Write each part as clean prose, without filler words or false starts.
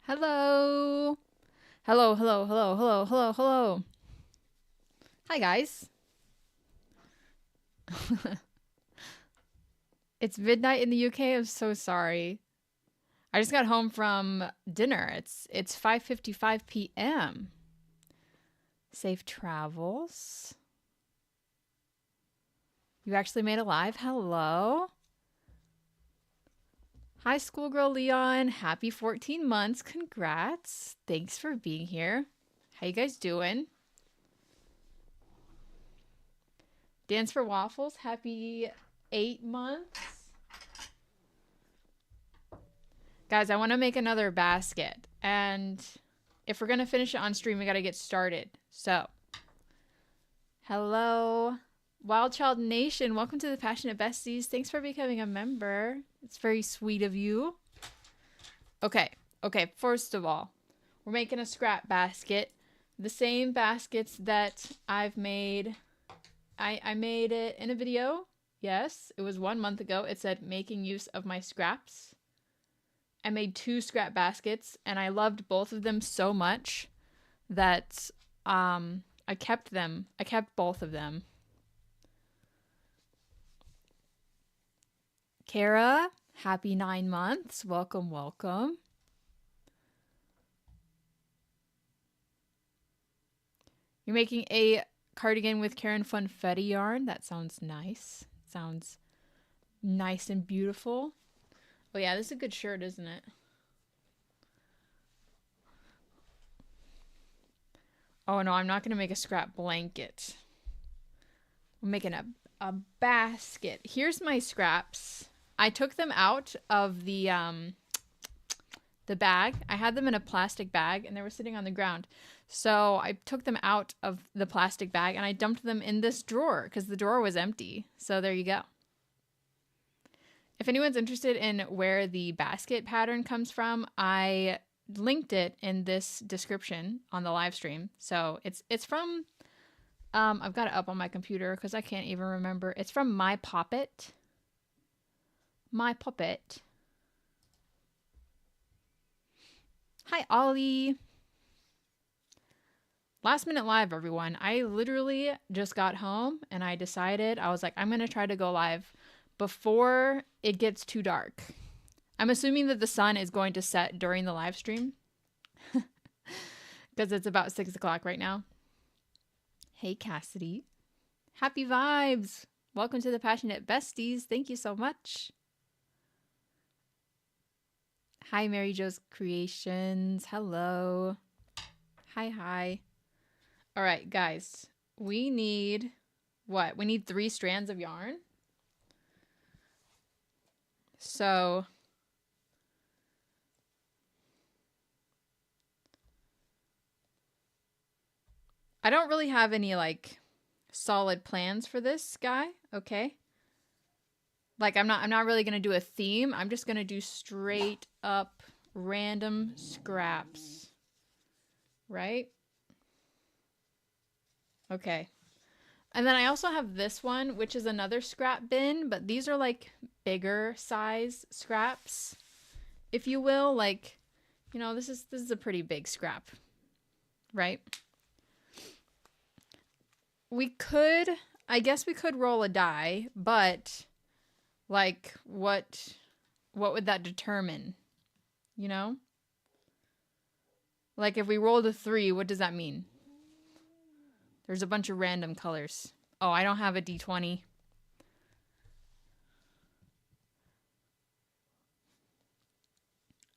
Hello. Hello, hello, hello, hello, hello, hello. Hi, guys. It's midnight in the UK. I'm so sorry. I just got home from dinner. It's 5:55 p.m. Safe travels. You actually made it live. Hello. Hi, schoolgirl Leon. Happy 14 months. Congrats. Thanks for being here. How you guys doing? Dance for Waffles. Happy 8 months. Guys, I want to make another basket. And if we're going to finish it on stream, we got to get started. So, hello, Wild Child Nation. Welcome to the Passionate Besties. Thanks for becoming a member. It's very sweet of you. Okay, first of all, we're making a scrap basket. The same baskets that I've made. I made it in a video. Yes, it was 1 month ago. It said making use of my scraps. I made 2 scrap baskets, and I loved both of them so much that I kept them. I kept both of them. Kara, happy 9 months. Welcome, welcome. You're making a cardigan with Karen Funfetti yarn. That sounds nice. Sounds nice and beautiful. Oh yeah, this is a good shirt, isn't it? Oh no, I'm not going to make a scrap blanket. I'm making a basket. Here's my scraps. I took them out of the bag. I had them in a plastic bag and they were sitting on the ground. So I took them out of the plastic bag and I dumped them in this drawer because the drawer was empty. So there you go. If anyone's interested in where the basket pattern comes from, I linked it in this description on the live stream. So it's from, I've got it up on my computer because I can't even remember. It's from My Poppet. My Puppet. Hi, Ollie. Last minute live, everyone. I literally just got home and I decided, I was like, I'm going to try to go live before it gets too dark. I'm assuming that the sun is going to set during the live stream because it's about 6 o'clock right now. Hey, Cassidy. Happy vibes. Welcome to the Passionate Besties. Thank you so much. Hi, Mary Jo's Creations. Hello. Hi. All right, guys. We need what? We need 3 strands of yarn. So I don't really have any like solid plans for this guy, okay? Like I'm not really going to do a theme. I'm just going to do straight up random scraps. Right? Okay. And then I also have this one, which is another scrap bin, but these are like bigger size scraps, if you will. Like, you know, this is a pretty big scrap, right? I guess we could roll a die, but like what would that determine? You know? Like if we rolled a 3, what does that mean? There's a bunch of random colors. Oh, I don't have a D20.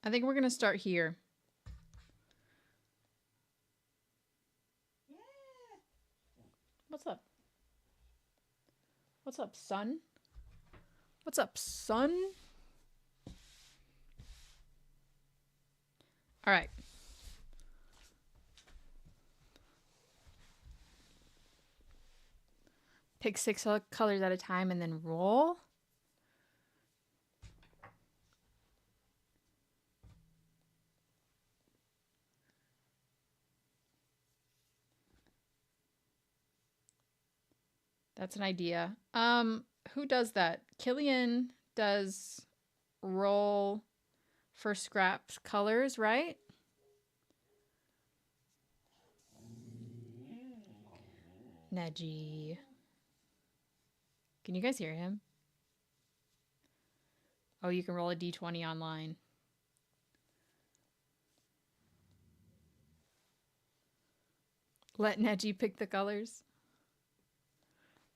I think we're going to start here. What's up? What's up, son? What's up, son? All right. Pick 6 colors at a time and then roll. That's an idea. Who does that? Killian does roll for scraps colors, right? Neji. Can you guys hear him? Oh, you can roll a d20 online. Let Neji pick the colors.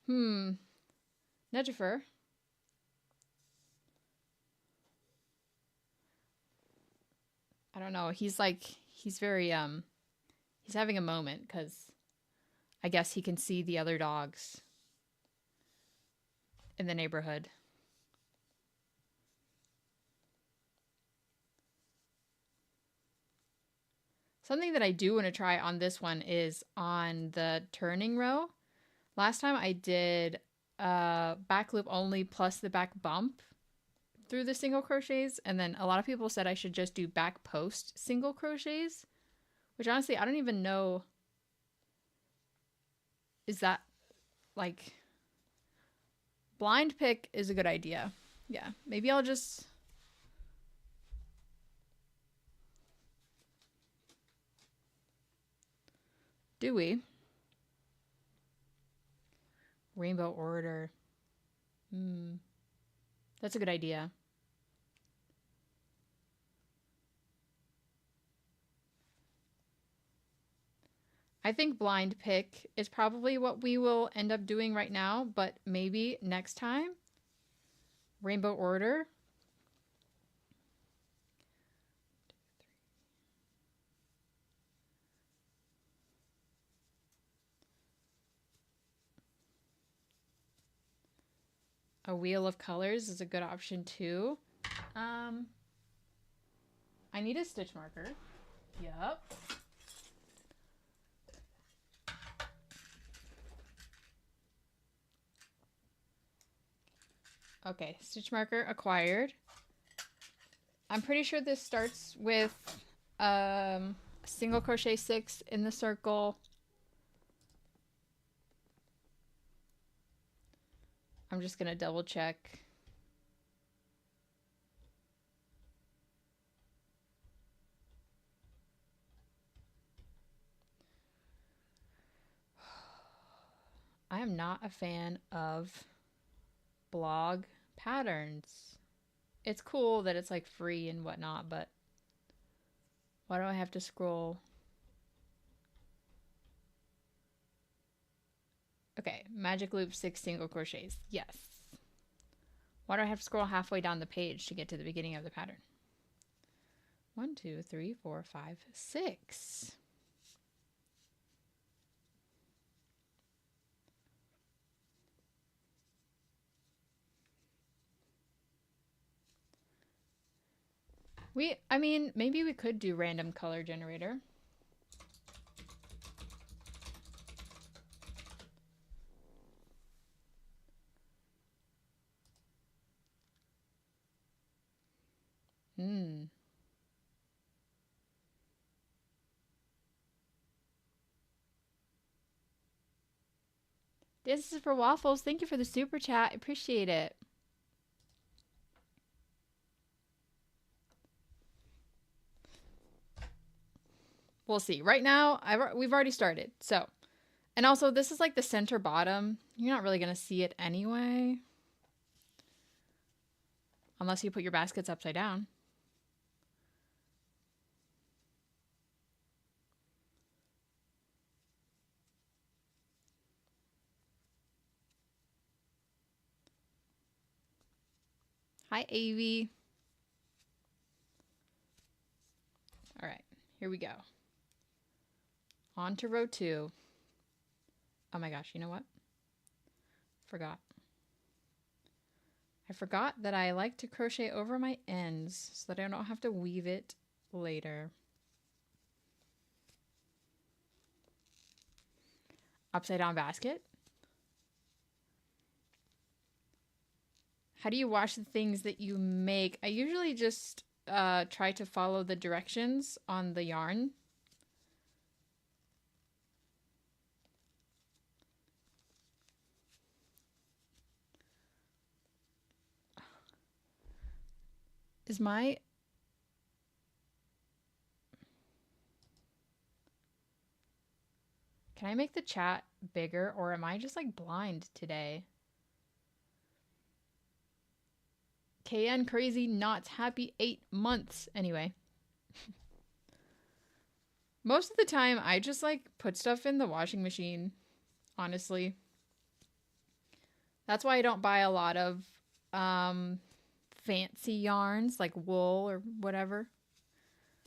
Nejifer. I don't know. He's very, he's having a moment because I guess he can see the other dogs in the neighborhood. Something that I do want to try on this one is on the turning row. Last time I did back loop only plus the back bump through the single crochets, and then a lot of people said I should just do back post single crochets, which honestly I don't even know. Is that like blind pick is a good idea. Yeah, maybe I'll just do we rainbow order. That's a good idea. I think blind pick is probably what we will end up doing right now, but maybe next time, rainbow order. A wheel of colors is a good option too. I need a stitch marker. Yep. Okay, stitch marker acquired. I'm pretty sure this starts with single crochet 6 in the circle. I'm just gonna double check. I am not a fan of blog patterns. It's cool that it's like free and whatnot, but why do I have to scroll? Okay, magic loop 6 single crochets. Yes. Why do I have to scroll halfway down the page to get to the beginning of the pattern? 1, 2, 3, 4, 5, 6. I mean, maybe we could do random color generator. This is for Waffles. Thank you for the super chat. Appreciate it. We'll see. Right now, we've already started. So, and also this is like the center bottom. You're not really going to see it anyway. Unless you put your baskets upside down. Hi, Avi. All right, here we go. On to row 2. Oh my gosh, you know what? Forgot. I forgot that I like to crochet over my ends so that I don't have to weave it later. Upside down basket. How do you wash the things that you make? I usually just try to follow the directions on the yarn. Is my... Can Can I make the chat bigger, or am I just like blind today? KN crazy knots happy 8 months. Anyway. Most of the time I just like put stuff in the washing machine, honestly. That's why I don't buy a lot of fancy yarns like wool or whatever.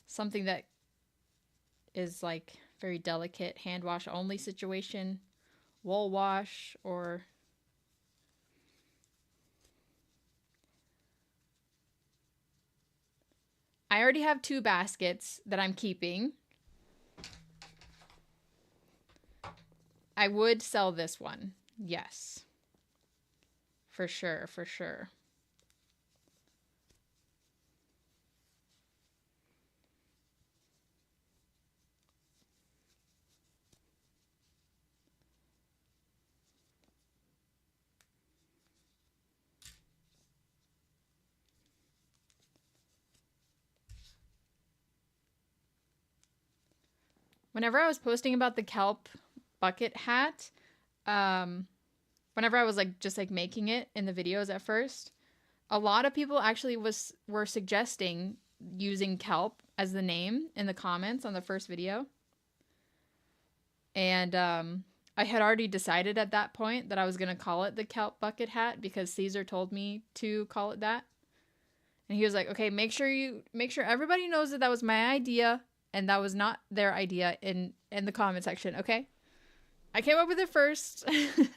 Something that is like very delicate, hand wash only situation, wool wash, or I already have 2 baskets that I'm keeping. I would sell this one. Yes. For sure, for sure. Whenever I was posting about the kelp bucket hat, whenever I was like just like making it in the videos at first, a lot of people actually were suggesting using kelp as the name in the comments on the first video. And I had already decided at that point that I was going to call it the kelp bucket hat because Caesar told me to call it that. And he was like, okay, make sure everybody knows that that was my idea and that was not their idea in the comment section. Okay. I came up with it first. And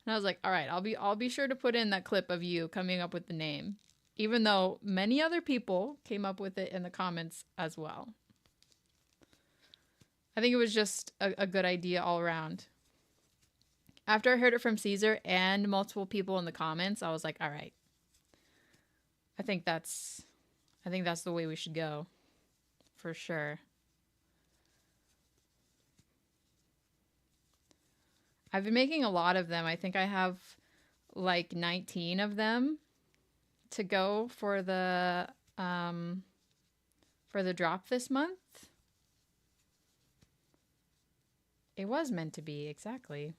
I was like, all right, I'll be sure to put in that clip of you coming up with the name, even though many other people came up with it in the comments as well. I think it was just a good idea all around. After I heard it from Caesar and multiple people in the comments, I was like, all right. I think that's the way we should go. For sure. I've been making a lot of them. I think I have like 19 of them to go for the drop this month. It was meant to be, exactly.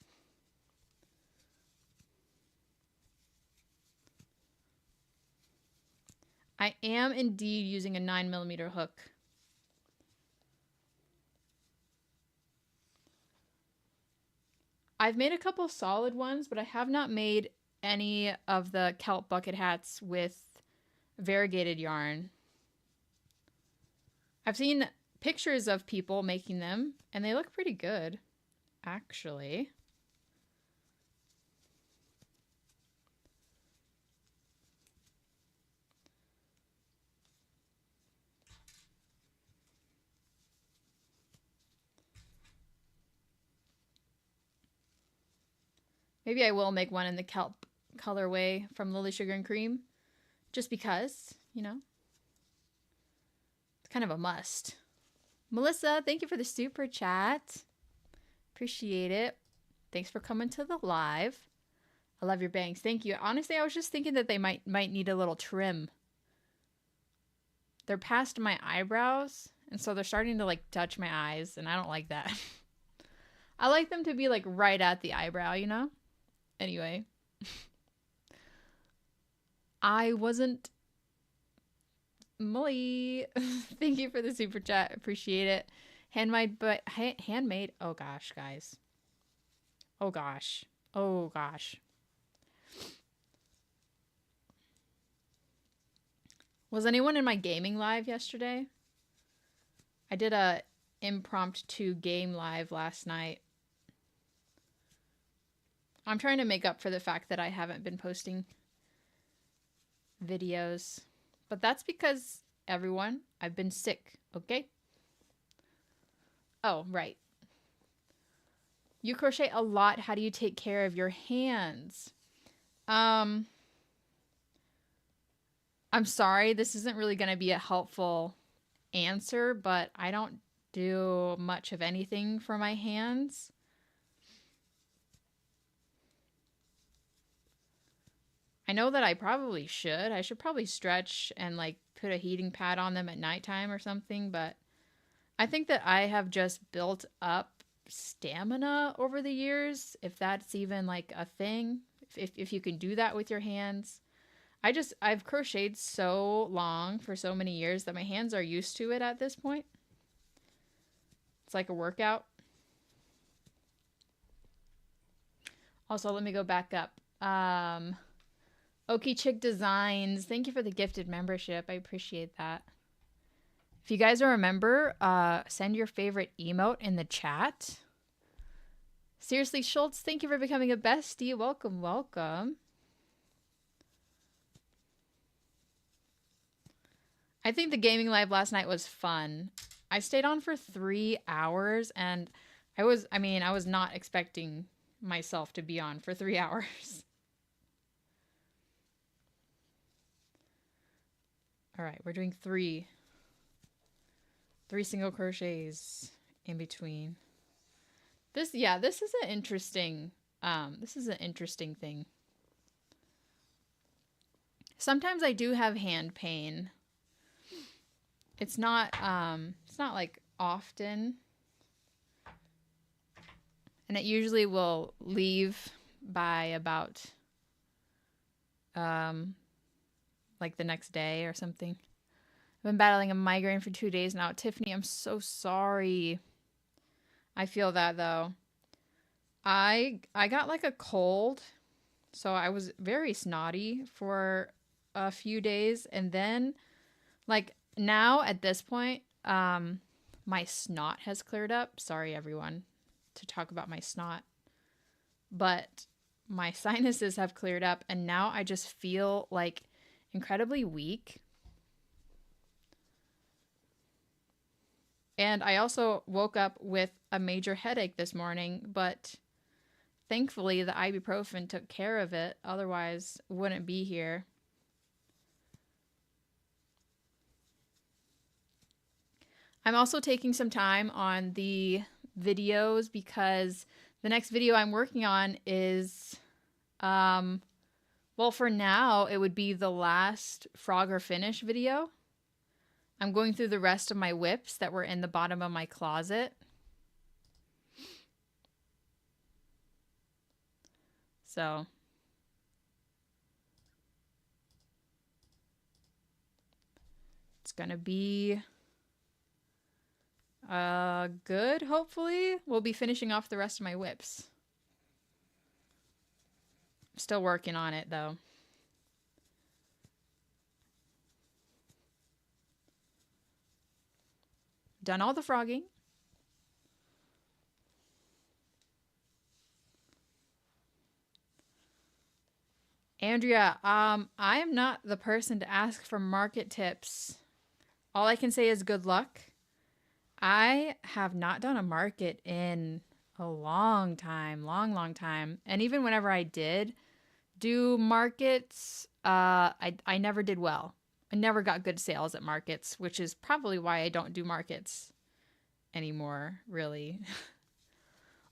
I am indeed using a 9mm hook. I've made a couple solid ones, but I have not made any of the kelp bucket hats with variegated yarn. I've seen pictures of people making them, and they look pretty good, actually. Maybe I will make one in the kelp colorway from Lily Sugar and Cream, just because, you know, it's kind of a must. Melissa, thank you for the super chat. Appreciate it. Thanks for coming to the live. I love your bangs. Thank you. Honestly, I was just thinking that they might need a little trim. They're past my eyebrows, and so they're starting to like touch my eyes, and I don't like that. I like them to be like right at the eyebrow, you know? Anyway. I wasn't... Molly, thank you for the super chat. Appreciate it. Handmade, but handmade. Oh gosh, guys. Oh gosh. Oh gosh. Was anyone in my gaming live yesterday? I did a impromptu game live last night. I'm trying to make up for the fact that I haven't been posting videos. But that's because, everyone, I've been sick, okay? Oh, right. You crochet a lot. How do you take care of your hands? I'm sorry, this isn't really going to be a helpful answer, but I don't do much of anything for my hands. I know that I probably should. I should probably stretch and like put a heating pad on them at nighttime or something, but I think that I have just built up stamina over the years, if that's even like a thing, if you can do that with your hands. I've crocheted so long for so many years that my hands are used to it at this point. It's like a workout. Also, let me go back up. Okie Chick Designs, thank you for the gifted membership. I appreciate that. If you guys are a member, send your favorite emote in the chat. Seriously Schultz, thank you for becoming a bestie. Welcome, welcome. I think the gaming live last night was fun. I stayed on for 3 hours, and I was not expecting myself to be on for 3 hours. All right, we're doing three single crochets in between. This is an interesting thing. Sometimes I do have hand pain. It's not like often. And it usually will leave by about like the next day or something. I've been battling a migraine for 2 days now. Tiffany, I'm so sorry. I feel that though. I got like a cold, so I was very snotty for a few days, and then like now at this point, my snot has cleared up. Sorry everyone to talk about my snot, but my sinuses have cleared up, and now I just feel like incredibly weak. And I also woke up with a major headache this morning, but thankfully the ibuprofen took care of it. Otherwise, wouldn't be here. I'm also taking some time on the videos because the next video I'm working on is, well, for now, it would be the last Frogger Finish video. I'm going through the rest of my whips that were in the bottom of my closet. So it's gonna be good, hopefully. We'll be finishing off the rest of my whips. I'm still working on it though. Done all the frogging. Andrea, I am not the person to ask for market tips. All I can say is good luck. I have not done a market in a long time, long time. And even whenever I did do markets, I never did well. I never got good sales at markets, which is probably why I don't do markets anymore, really.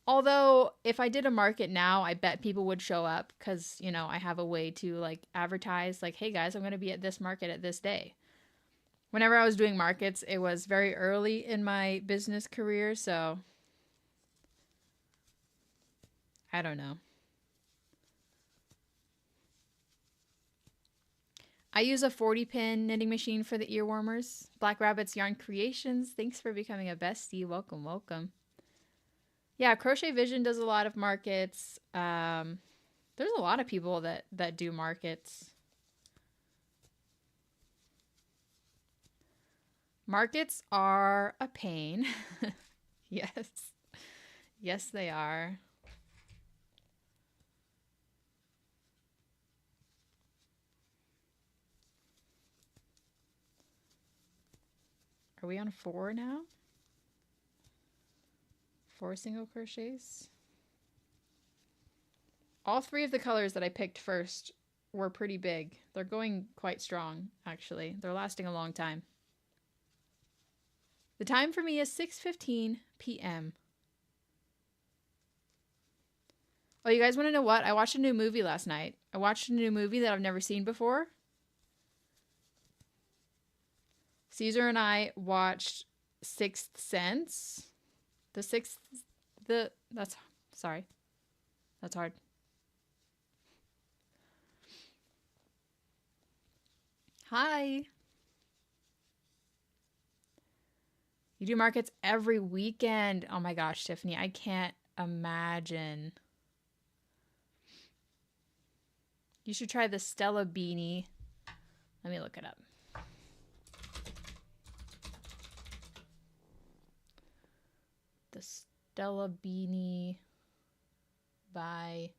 Although, if I did a market now, I bet people would show up because, you know, I have a way to, like, advertise, like, hey, guys, I'm going to be at this market at this day. Whenever I was doing markets, it was very early in my business career, so I don't know. I use a 40-pin knitting machine for the ear warmers. Black Rabbit's Yarn Creations, thanks for becoming a bestie. Welcome, welcome. Yeah, Crochet Vision does a lot of markets. There's a lot of people that do markets. Markets are a pain. Yes. Yes, they are. Are we on 4 now? 4 single crochets. All 3 of the colors that I picked first were pretty big. They're going quite strong, actually. They're lasting a long time. The time for me is 6:15 p.m. Oh, you guys want to know what? I watched a new movie last night. I watched a new movie that I've never seen before. Caesar and I watched Sixth Sense. The Sorry. That's hard. Hi. You do markets every weekend. Oh my gosh, Tiffany, I can't imagine. You should try the Stella beanie. Let me look it up. The Stella beanie by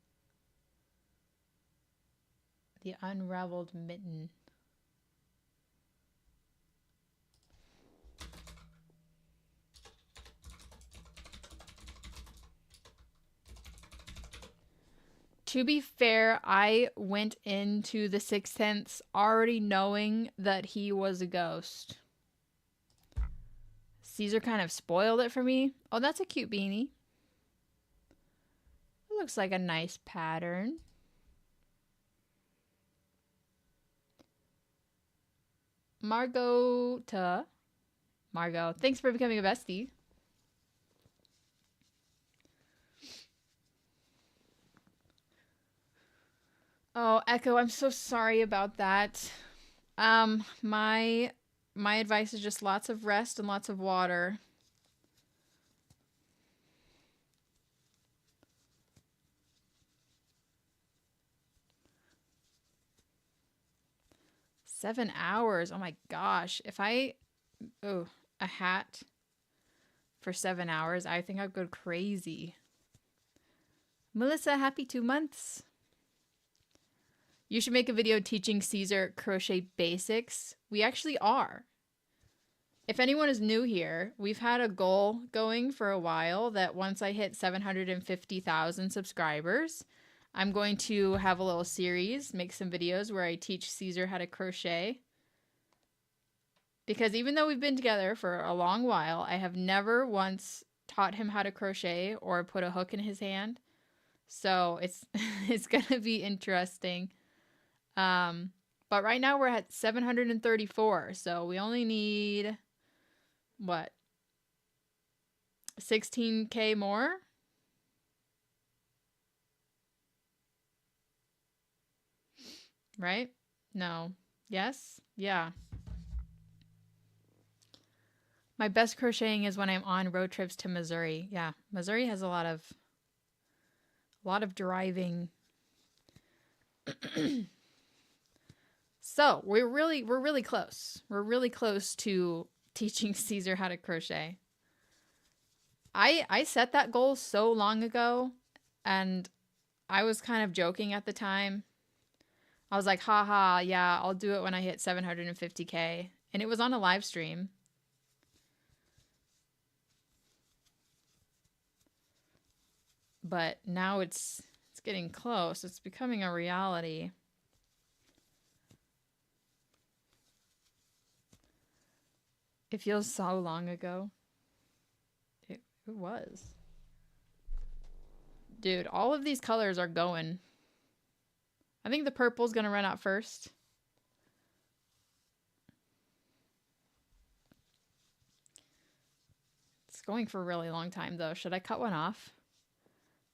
the Unraveled Mitten. To be fair, I went into the 6/10 already knowing that he was a ghost. Caesar kind of spoiled it for me. Oh, that's a cute beanie. It looks like a nice pattern. Margot, thanks for becoming a bestie. Oh, Echo, I'm so sorry about that. My advice is just lots of rest and lots of water. Seven hours. Oh my gosh. If a hat for 7 hours, I think I'd go crazy. Melissa, happy 2 months. You should make a video teaching Caesar crochet basics. We actually are. If anyone is new here, we've had a goal going for a while that once I hit 750,000 subscribers, I'm going to have a little series, make some videos where I teach Caesar how to crochet. Because even though we've been together for a long while, I have never once taught him how to crochet or put a hook in his hand. So it's going to be interesting. But right now we're at 734. So we only need, what, 16K more? Right? No. Yes? Yeah. My best crocheting is when I'm on road trips to Missouri. Yeah, Missouri has a lot of driving. So we're really close. We're really close to teaching Caesar how to crochet. I set that goal so long ago, and I was kind of joking at the time. I was like, haha, yeah, I'll do it when I hit 750K. And it was on a live stream. But now it's getting close. It's becoming a reality. It feels so long ago. It was. Dude, all of these colors are going. I think the purple's going to run out first. It's going for a really long time, though. Should I cut one off?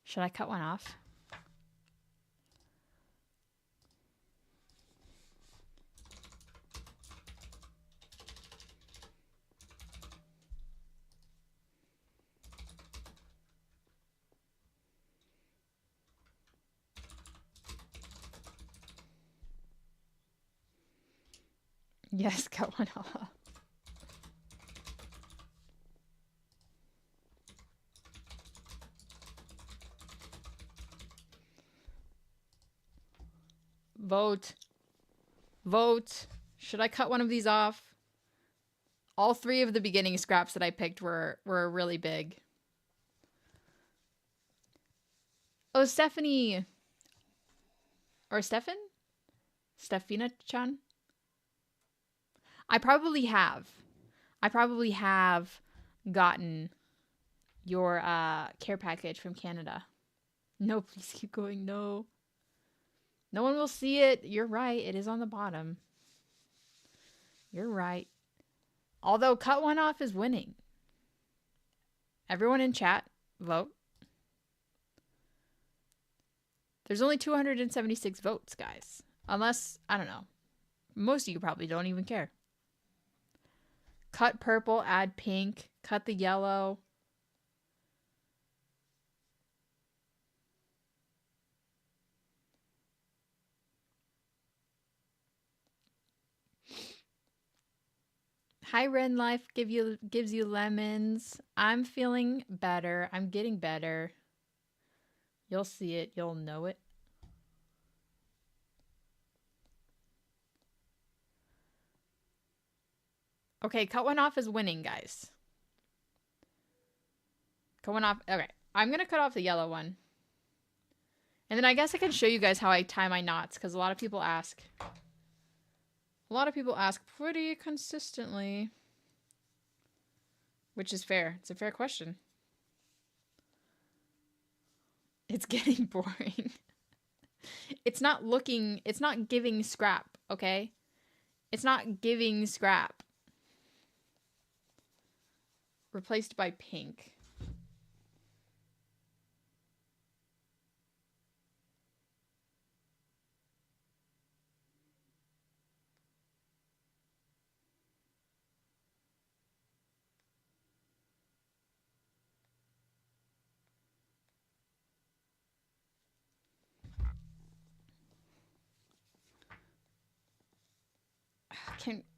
Should I cut one off? Yes, cut one off. Vote. Vote. Should I cut one of these off? All three of the beginning scraps that I picked were really big. Oh, Stephanie. Or Stefan? Stefina-chan? I probably have gotten your care package from Canada. No, please keep going. No. No one will see it. You're right. It is on the bottom. You're right. Although cut one off is winning. Everyone in chat, vote. There's only 276 votes, guys. Unless, I don't know. Most of you probably don't even care. Cut purple, add pink. Cut the yellow. Hi, Ren Life gives you lemons. I'm feeling better. I'm getting better. You'll see it. You'll know it. Okay, cut one off is winning, guys. Cut one off. Okay, I'm going to cut off the yellow one. And then I guess I can show you guys how I tie my knots, because a lot of people ask. A lot of people ask pretty consistently. Which is fair. It's a fair question. It's getting boring. It's not giving scrap, okay? It's not giving scrap. Replaced by pink.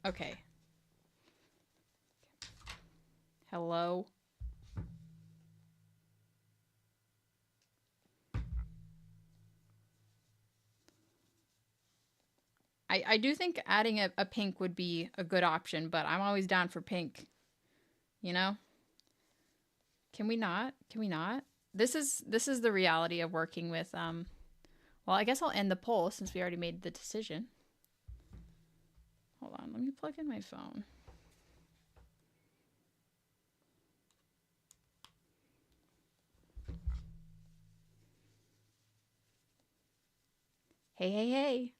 Okay. Hello. I do think adding a pink would be a good option, but I'm always down for pink. You know? Can we not? Can we not? This is the reality of working with well, I guess I'll end the poll since we already made the decision. Hold on, let me plug in my phone. Hey, hey, hey.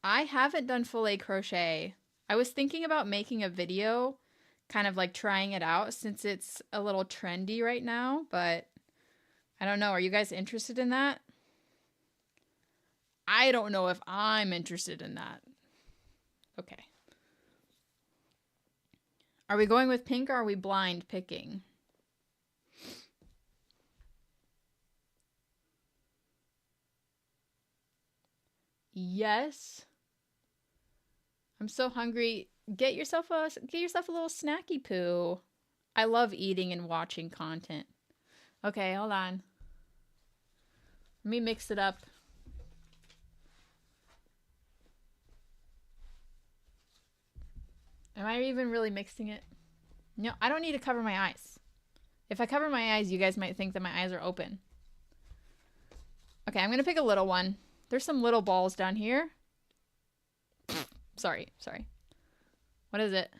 I haven't done filet crochet. I was thinking about making a video, kind of like trying it out since it's a little trendy right now, but I don't know. Are you guys interested in that? I don't know if I'm interested in that. Okay. Are we going with pink or are we blind picking? Yes. I'm so hungry. Get yourself a little snacky poo. I love eating and watching content. Okay, hold on. Let me mix it up. Am I even really mixing it? No, I don't need to cover my eyes. If I cover my eyes, you guys might think that my eyes are open. Okay, I'm gonna pick a little one. There's some little balls down here. Sorry. What is it?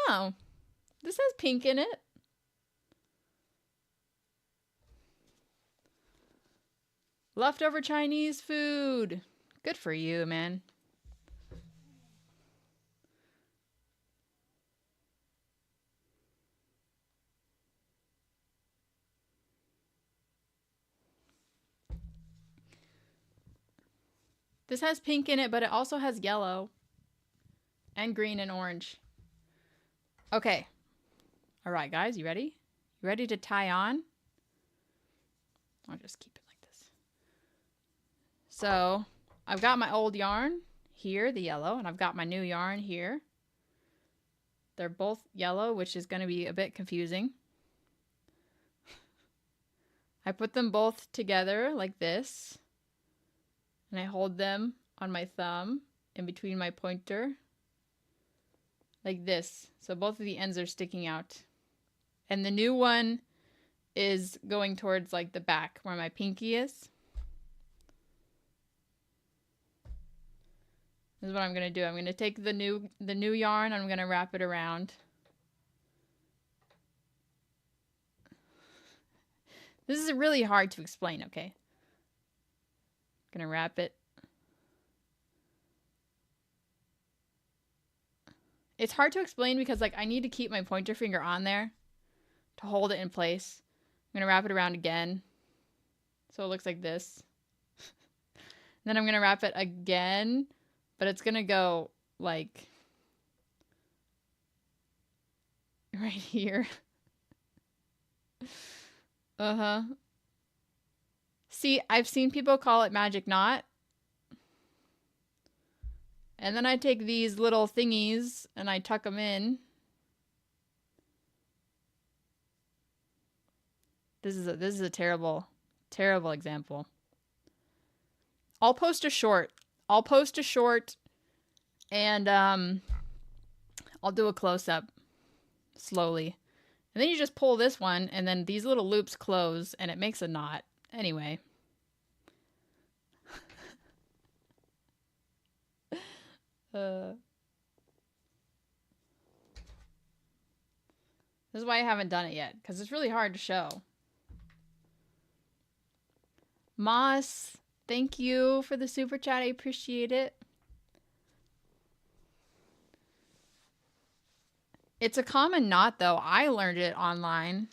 Oh, this has pink in it. Leftover Chinese food. Good for you, man. This has pink in it, but it also has yellow and green and orange. Okay. All right, guys, you ready? You ready to tie on? I'll just keep it like this. So I've got my old yarn here, the yellow, and I've got my new yarn here. They're both yellow, which is going to be a bit confusing. I put them both together like this. And I hold them on my thumb in between my pointer. Like this. So both of the ends are sticking out. And the new one is going towards like the back where my pinky is. This is what I'm going to do. I'm going to take the new yarn and I'm going to wrap it around. This is really hard to explain, okay? Gonna wrap it. It's hard to explain because like I need to keep my pointer finger on there to hold it in place. I'm going to wrap it around again. So it looks like this. Then I'm going to wrap it again, but it's going to go like right here. Uh-huh. See, I've seen people call it magic knot. And then I take these little thingies and I tuck them in. This is a terrible example. I'll post a short. And I'll do a close-up slowly. And then you just pull this one and then these little loops close and it makes a knot. Anyway. This is why I haven't done it yet, because it's really hard to show. Moss, thank you for the super chat. I appreciate it. It's a common knot, though. I learned it online.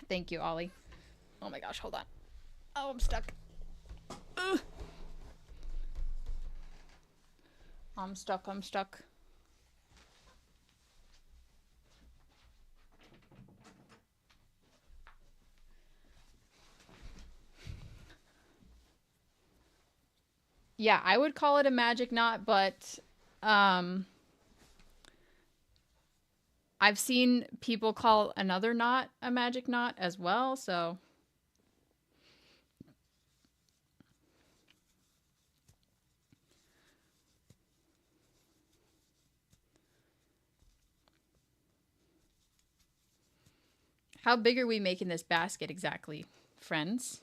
Thank you, Ollie. Oh my gosh, hold on. Oh, I'm stuck. Ugh. I'm stuck. Yeah, I would call it a magic knot, but I've seen people call another knot a magic knot as well, so. How big are we making this basket exactly, friends?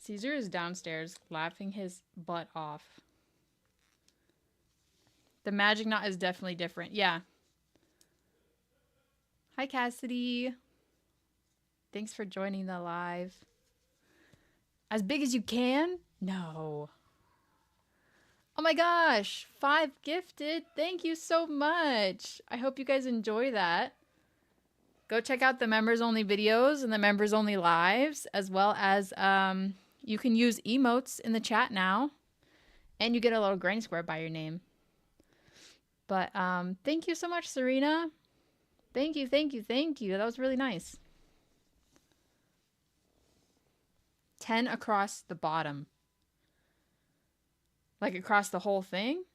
Caesar is downstairs laughing his butt off. The magic knot is definitely different. Yeah. Hi, Cassidy. Thanks for joining the live. As big as you can? No. Oh my gosh. 5 gifted. Thank you so much. I hope you guys enjoy that. Go check out the members only videos and the members only lives, as well as you can use emotes in the chat now. And you get a little granny square by your name. But thank you so much, Serena. Thank you. That was really nice. 10 across the bottom. Like across the whole thing?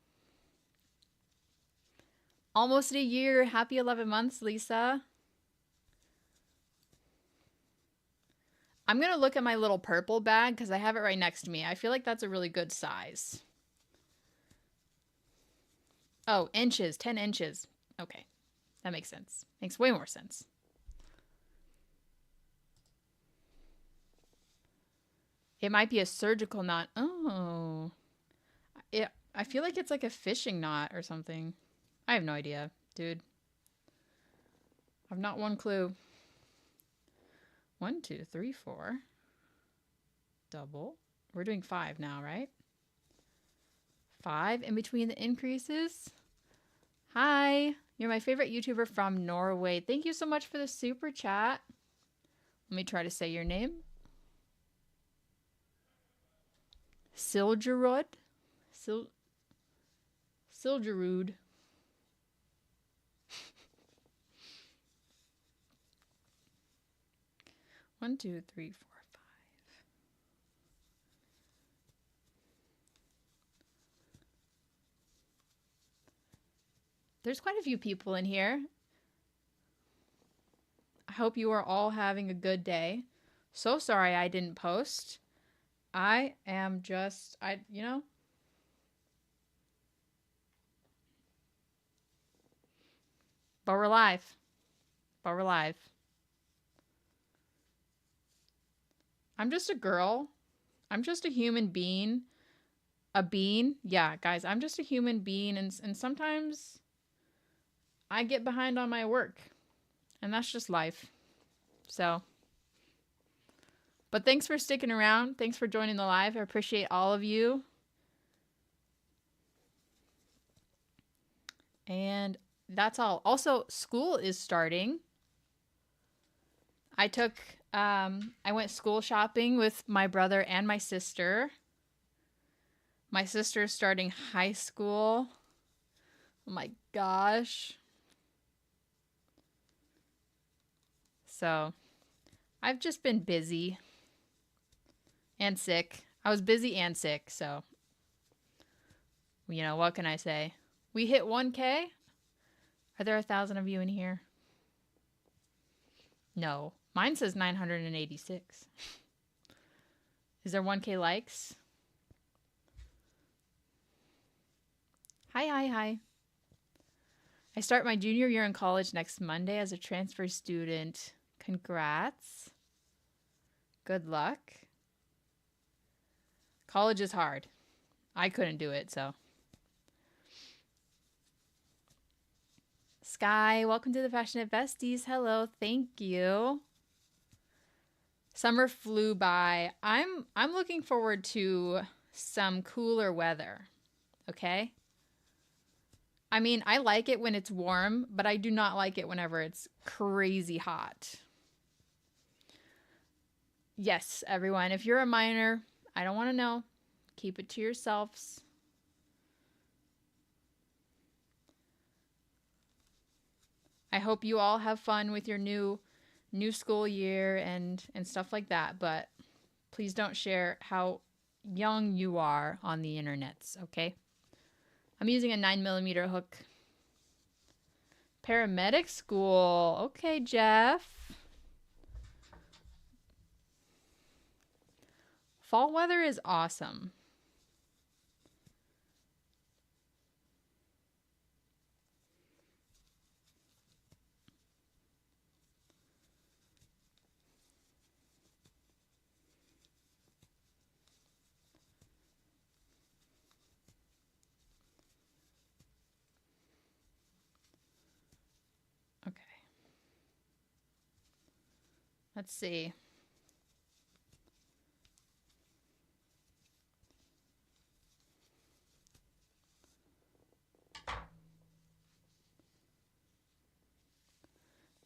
Almost a year. Happy 11 months, Lisa. I'm going to look at my little purple bag because I have it right next to me. I feel like that's a really good size. Oh, inches. 10 inches. Okay. That makes sense. Makes way more sense. It might be a surgical knot. Oh. I feel like it's like a fishing knot or something. I have no idea, dude. I've not one clue. 1, 2, 3, 4. Double. We're doing 5 now, right? 5 in between the increases. Hi. You're my favorite YouTuber from Norway. Thank you so much for the super chat. Let me try to say your name. Silgerud? Silgerud. One, 2, 3, 4, 5. There's quite a few people in here. I hope you are all having a good day. So sorry I didn't post. I am just, you know. But we're live. But we're live. I'm just a girl. I'm just a human being. A bean? Yeah, guys, I'm just a human being, and sometimes I get behind on my work. And that's just life. So, but thanks for sticking around. Thanks for joining the live. I appreciate all of you. And that's all. Also, school is starting. I went school shopping with my brother and my sister. My sister's starting high school. Oh my gosh. So, I've just been busy and sick. I was busy and sick, so, you know, what can I say? We hit 1K. Are there 1,000 of you in here? No. Mine says 986. Is there 1K likes? Hi. I start my junior year in college next Monday as a transfer student. Congrats. Good luck. College is hard. I couldn't do it, so. Sky, welcome to the Passionate Besties. Hello, thank you. Summer flew by. I'm looking forward to some cooler weather. Okay? I mean, I like it when it's warm, but I do not like it whenever it's crazy hot. Yes, everyone, if you're a minor, I don't want to know. Keep it to yourselves. I hope you all have fun with your new school year and stuff like that, but please don't share how young you are on the internets, okay? I'm using a 9mm hook. Paramedic school. Okay, Jeff. Fall weather is awesome. Okay. Let's see.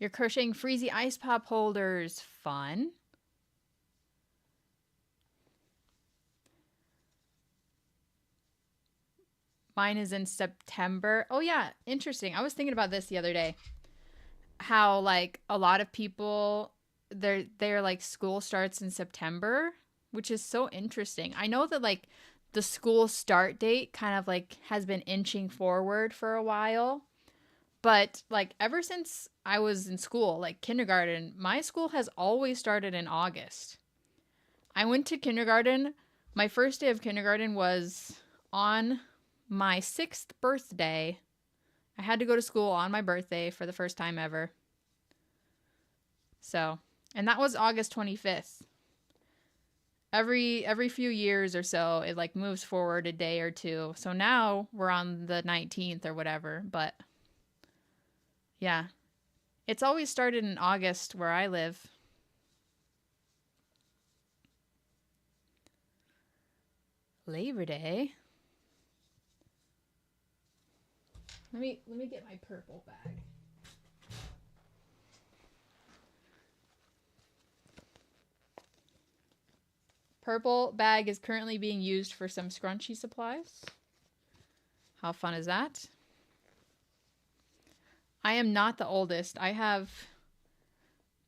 You're crocheting Freezy Ice Pop holders. Fun. Mine is in September. Oh yeah, interesting. I was thinking about this the other day. How like a lot of people their like school starts in September, which is so interesting. I know that like the school start date kind of like has been inching forward for a while. But like ever since I was in school, like kindergarten, my school has always started in August. I went to kindergarten. My first day of kindergarten was on my 6th birthday. I had to go to school on my birthday for the first time ever. So, and that was August 25th. Every few years or so, it like moves forward a day or two. So now we're on the 19th or whatever, but yeah. It's always started in August where I live. Labor Day. Let me get my purple bag. Purple bag is currently being used for some scrunchie supplies. How fun is that? I am not the oldest. I have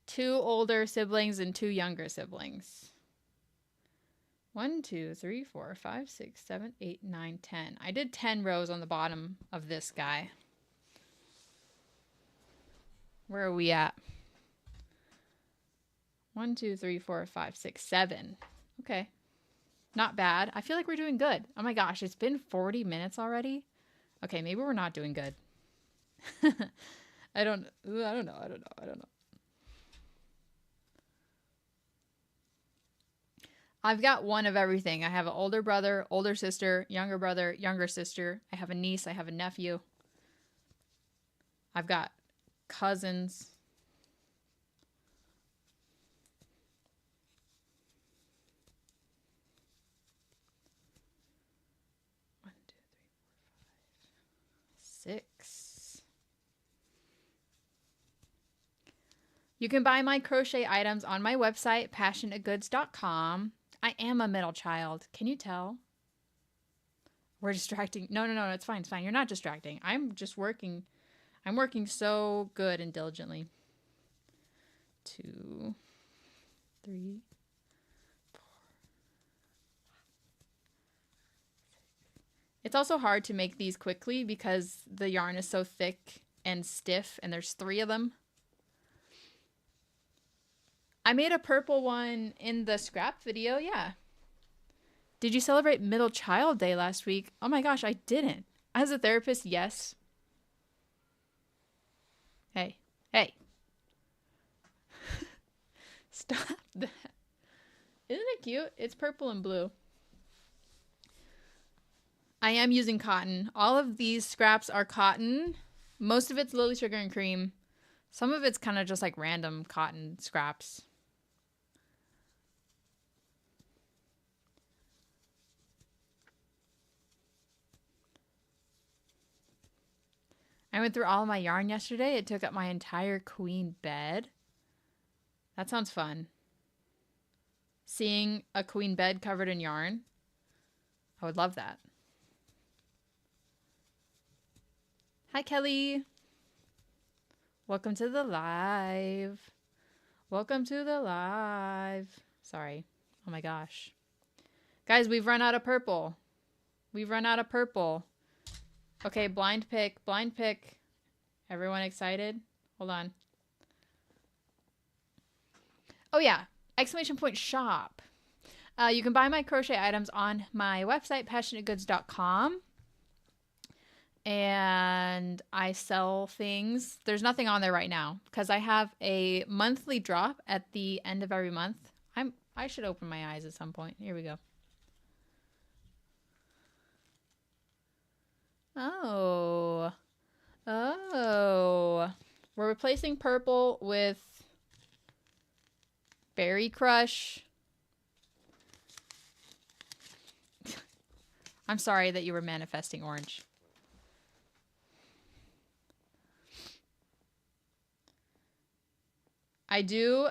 2 older siblings and 2 younger siblings. 1, 2, 3, 4, 5, 6, 7, 8, 9, 10. I did 10 rows on the bottom of this guy. Where are we at? 1, 2, 3, 4, 5, 6, 7. Okay. Not bad. I feel like we're doing good. Oh my gosh, it's been 40 minutes already. Okay, maybe we're not doing good. I don't know. I've got one of everything. I have an older brother, older sister, younger sister. I have a niece, I have a nephew. I've got cousins. One, two, three, four, five, 6. You can buy my crochet items on my website, passioknitgoods.com. I am a middle child. Can you tell? We're distracting. No, it's fine. It's fine. You're not distracting. I'm just working. I'm working so good and diligently. 2, 3, 4. It's also hard to make these quickly because the yarn is so thick and stiff, and there's 3 of them. I made a purple one in the scrap video, yeah. Did you celebrate Middle Child Day last week? Oh my gosh, I didn't. As a therapist, yes. Hey. Stop that. Isn't it cute? It's purple and blue. I am using cotton. All of these scraps are cotton. Most of it's Lily Sugar and Cream. Some of it's kind of just like random cotton scraps. I went through all of my yarn yesterday. It took up my entire queen bed. That sounds fun. Seeing a queen bed covered in yarn. I would love that. Hi, Kelly. Welcome to the live. Welcome to the live. Sorry. Oh my gosh. Guys, we've run out of purple. We've run out of purple. Okay, blind pick. Everyone excited? Hold on. Oh yeah, !shop. You can buy my crochet items on my website, passioknitgoods.com. And I sell things. There's nothing on there right now because I have a monthly drop at the end of every month. I should open my eyes at some point. Here we go. Oh. We're replacing purple with Berry Crush. I'm sorry that you were manifesting orange. I do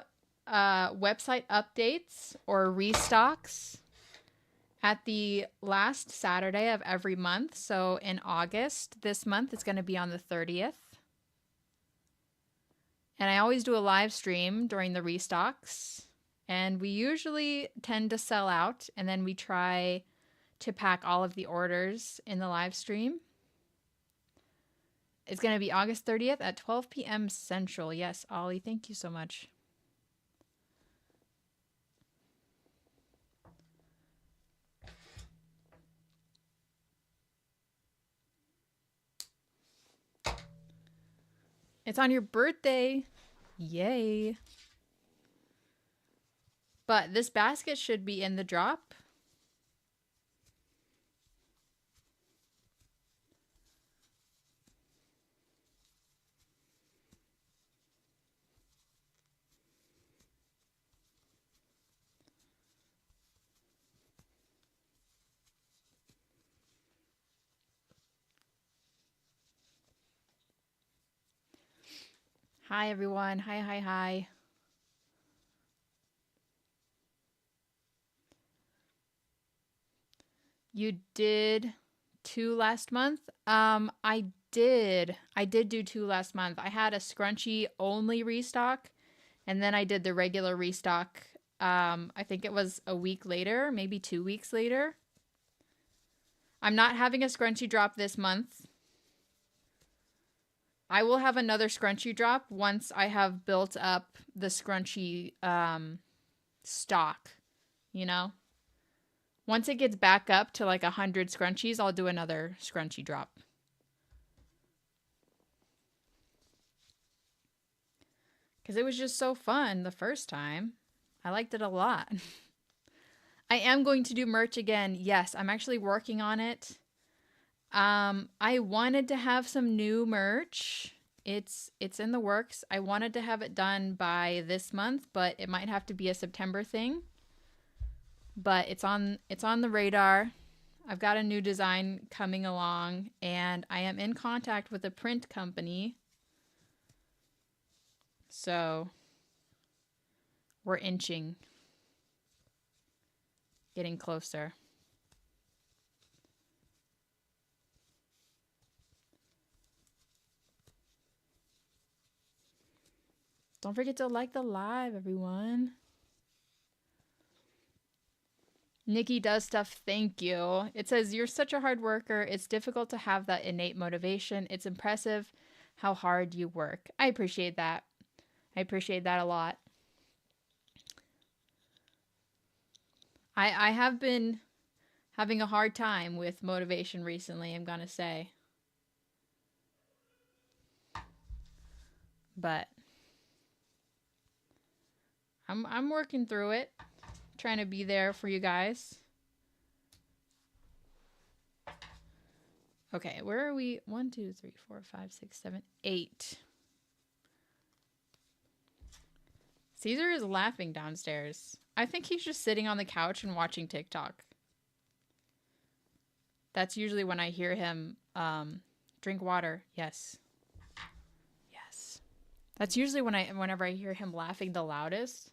website updates or restocks at the last Saturday of every month. So in August, this month, it's going to be on the 30th. And I always do a live stream during the restocks. And we usually tend to sell out. And then we try to pack all of the orders in the live stream. It's going to be August 30th at 12 p.m. Central. Yes, Ollie, thank you so much. It's on your birthday. Yay. But this basket should be in the drop. Hi, everyone. Hi. You did 2 last month? I did do 2 last month. I had a scrunchie only restock, and then I did the regular restock. I think it was a week later, maybe 2 weeks later. I'm not having a scrunchie drop this month. I will have another scrunchie drop once I have built up the scrunchie stock, you know? Once it gets back up to like 100 scrunchies, I'll do another scrunchie drop. because it was just so fun the first time. I liked it a lot. I am going to do merch again. Yes, I'm actually working on it. I wanted to have some new merch. It's in the works. I wanted to have it done by this month, but it might have to be a September thing. But it's on the radar. I've got a new design coming along, and I am in contact with a print company. So we're inching. Getting closer. Don't forget to like the live, everyone. Nikki does stuff. Thank you. It says, you're such a hard worker. It's difficult to have that innate motivation. It's impressive how hard you work. I appreciate that. I appreciate that a lot. I have been having a hard time with motivation recently, I'm gonna say. But I'm working through it. Trying to be there for you guys. Okay, where are we? 1, 2, 3, 4, 5, 6, 7, 8. Caesar is laughing downstairs. I think he's just sitting on the couch and watching TikTok. That's usually when I hear him drink water. Yes. Yes. That's usually whenever I hear him laughing the loudest.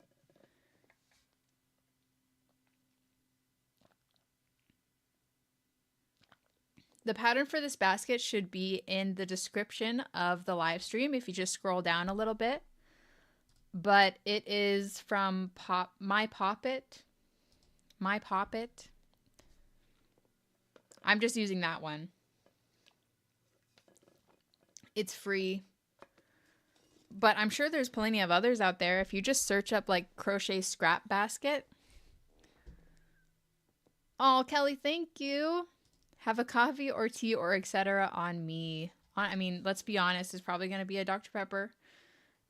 The pattern for this basket should be in the description of the live stream if you just scroll down a little bit. But it is from My Poppet. My Poppet. I'm just using that one. It's free. But I'm sure there's plenty of others out there. If you just search up like crochet scrap basket. Oh, Kelly, thank you. Have a coffee or tea or etc. on me. I mean, let's be honest, it's probably going to be a Dr. Pepper.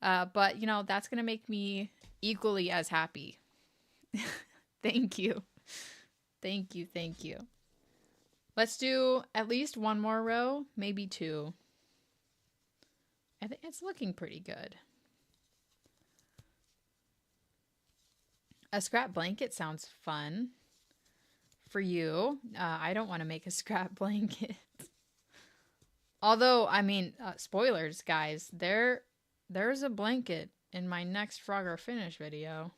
But, you know, that's going to make me equally as happy. Thank you. Thank you. Thank you. Let's do at least one more row, maybe 2. I think it's looking pretty good. A scrap blanket sounds fun for you. I don't want to make a scrap blanket. Although, I mean, spoilers, guys. There's a blanket in my next Frogger Finish video.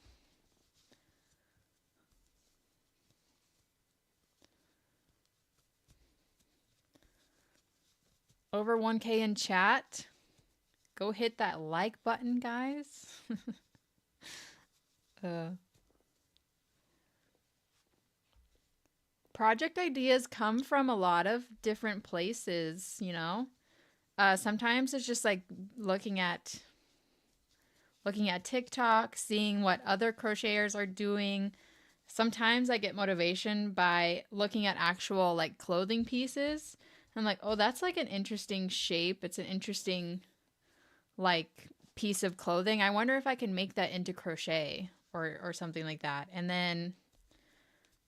Over 1K in chat. Go hit that like button, guys. Project ideas come from a lot of different places, you know. Sometimes it's just like looking at TikTok, seeing what other crocheters are doing. Sometimes I get motivation by looking at actual like clothing pieces. I'm like, oh, that's like an interesting shape. It's an interesting like piece of clothing. I wonder if I can make that into crochet or something like that. And then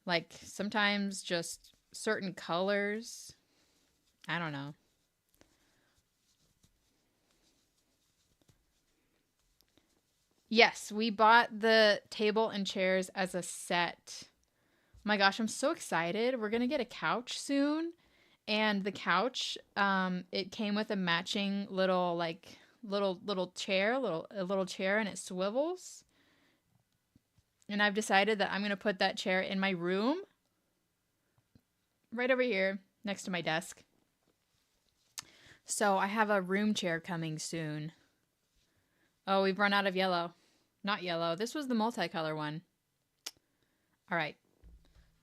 like sometimes just certain colors. I don't know. Yes, we bought the table and chairs as a set. My gosh, I'm so excited. We're going to get a couch soon. And the couch, it came with a matching little like little chair, a little chair, and it swivels. And I've decided that I'm going to put that chair in my room right over here next to my desk. So I have a room chair coming soon. Oh, we've run out of yellow. Not yellow. This was the multicolor one. All right.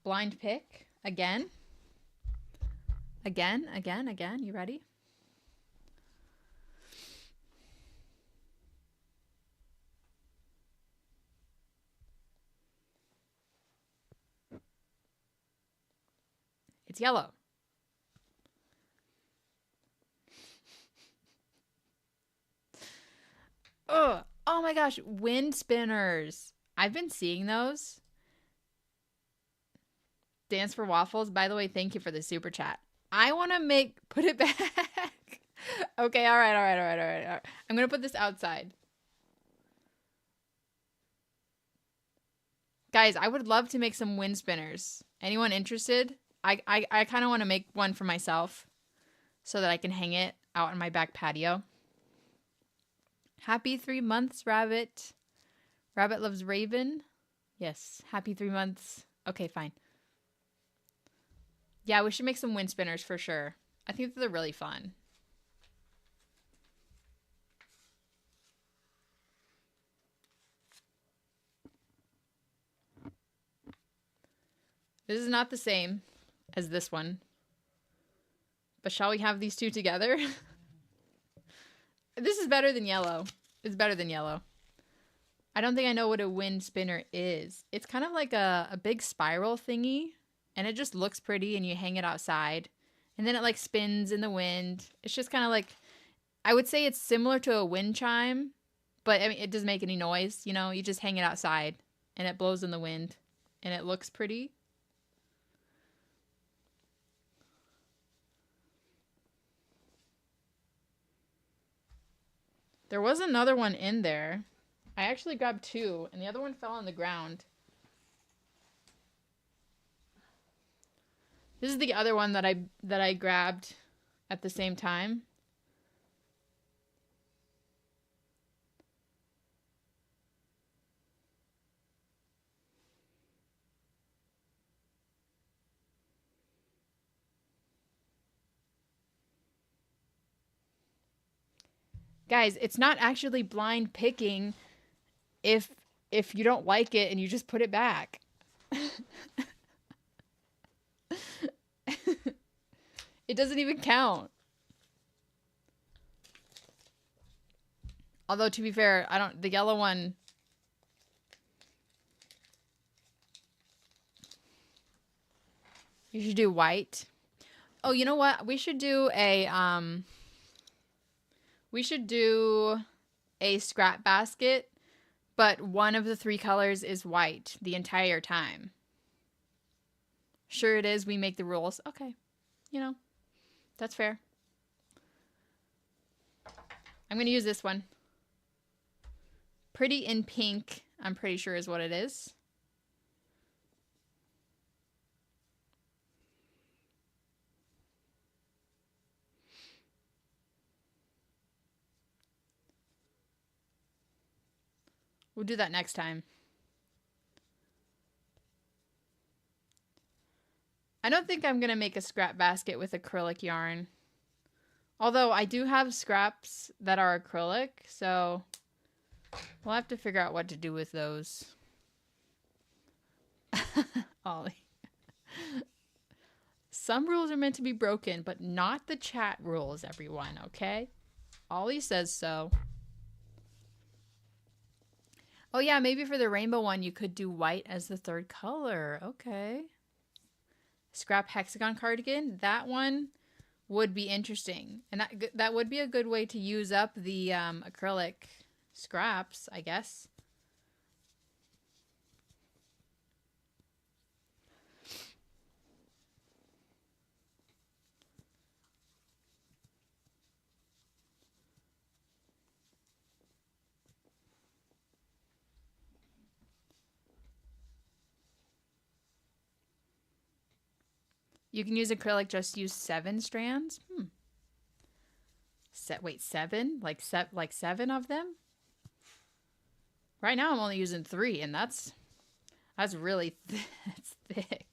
Blind pick again. Again. You ready? It's yellow. Oh my gosh, wind spinners. I've been seeing those. Dance for Waffles. By the way, thank you for the super chat. I want to put it back. Okay, all right. I'm going to put this outside. Guys, I would love to make some wind spinners. Anyone interested? I kind of want to make one for myself so that I can hang it out on my back patio. Happy 3 months, Rabbit. Rabbit loves Raven. Yes, happy 3 months. Okay, fine. Yeah, we should make some wind spinners for sure. I think they're really fun. This is not the same as this one. But shall we have these two together? This is better than yellow. It's better than yellow. I don't think I know what a wind spinner is. It's kind of like a big spiral thingy. And it just looks pretty and you hang it outside. And then it like spins in the wind. It's just kind of like, I would say it's similar to a wind chime. But I mean, it doesn't make any noise. You know, you just hang it outside and it blows in the wind. And it looks pretty. There was another one in there. I actually grabbed two, and the other one fell on the ground. This is the other one that I grabbed at the same time. Guys, it's not actually blind picking if you don't like it and you just put it back. It doesn't even count. Although to be fair, the yellow one, you should do white. Oh, you know what? We should do a scrap basket, but one of the 3 colors is white the entire time. Sure it is. We make the rules. Okay. You know, that's fair. I'm going to use this one. Pretty in Pink, I'm pretty sure is what it is. We'll do that next time. I don't think I'm going to make a scrap basket with acrylic yarn. Although I do have scraps that are acrylic, so we'll have to figure out what to do with those. Ollie. Some rules are meant to be broken, but not the chat rules, everyone, okay? Ollie says so. Oh yeah, maybe for the rainbow one, you could do white as the 3rd color. Okay. Scrap hexagon cardigan. That one would be interesting. And that would be a good way to use up the acrylic scraps, I guess. You can use acrylic, just use 7 strands. Wait, 7? Like 7 of them? Right now I'm only using 3, and that's really that's thick.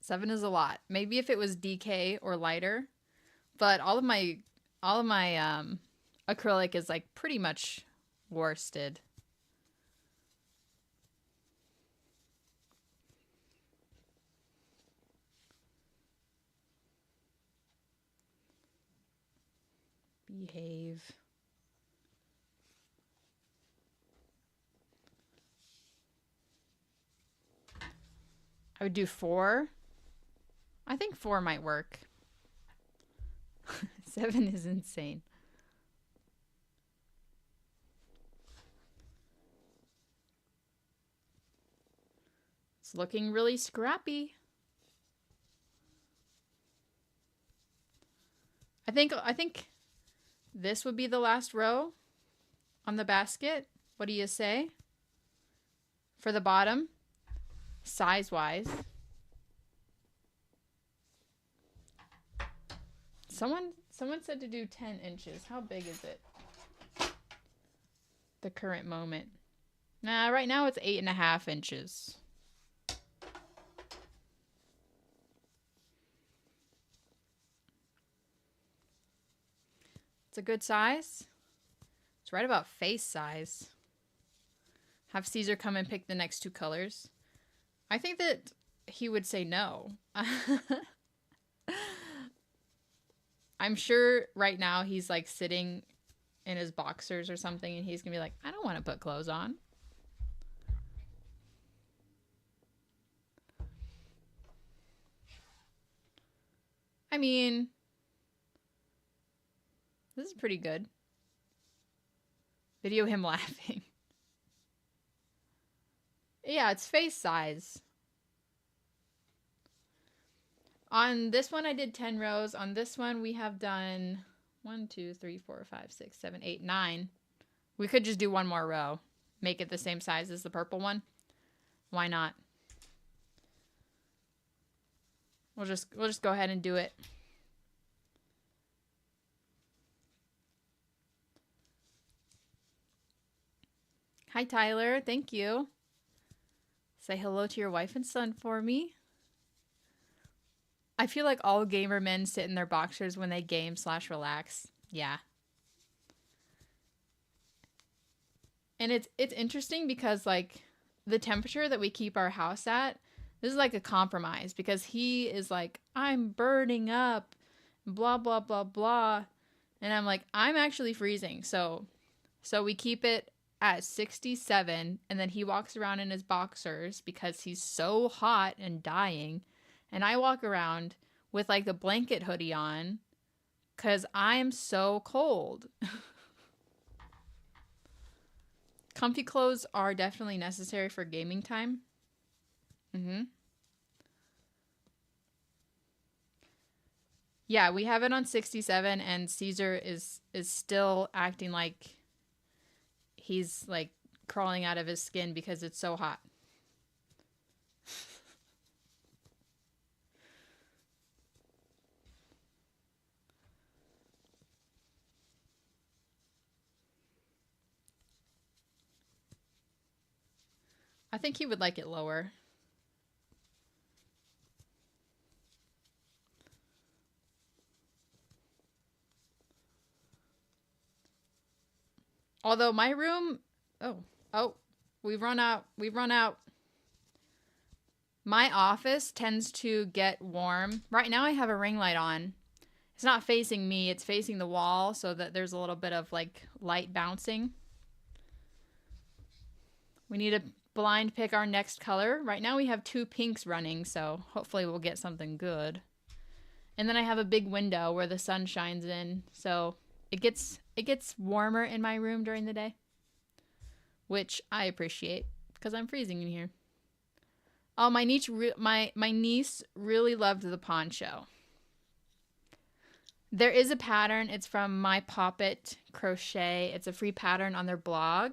Seven is a lot. Maybe if it was DK or lighter, but all of my acrylic is like pretty much worsted. Behave. I would do 4. I think 4 might work. 7 is insane. It's looking really scrappy. I think this would be the last row on the basket. What do you say? For the bottom, size-wise. Someone said to do 10 inches. How big is it? The current moment. Nah, right now it's 8.5 inches. It's a good size. It's right about face size. Have Caesar come and pick the next 2 colors. I think that he would say no. I'm sure right now he's like sitting in his boxers or something and he's gonna be like, I don't want to put clothes on. I mean, this is pretty good. Video him laughing. Yeah, it's face size. On this one, I did 10 rows. On this one, we have done 1, 2, 3, 4, 5, 6, 7, 8, 9. We could just do one more row. Make it the same size as the purple one. Why not? We'll just go ahead and do it. Hi, Tyler. Thank you. Say hello to your wife and son for me. I feel like all gamer men sit in their boxers when they game/relax. Yeah. And it's interesting because like the temperature that we keep our house at, this is like a compromise because he is like, I'm burning up, blah, blah, blah, blah. And I'm like, I'm actually freezing. So we keep it at 67 and then he walks around in his boxers because he's so hot and dying. And I walk around with like the blanket hoodie on because I'm so cold. Comfy clothes are definitely necessary for gaming time. Yeah, we have it on 67 and Caesar is still acting like he's like crawling out of his skin because it's so hot. I think he would like it lower. Although my room, we've run out. My office tends to get warm. Right now I have a ring light on. It's not facing me, it's facing the wall so that there's a little bit of like light bouncing. We need to blind pick our next color. Right now we have 2 pinks running, so hopefully we'll get something good. And then I have a big window where the sun shines in, so it gets warmer in my room during the day, which I appreciate because I'm freezing in here. Oh, my niece really loved the poncho. There is a pattern. It's from My Poppet Crochet. It's a free pattern on their blog,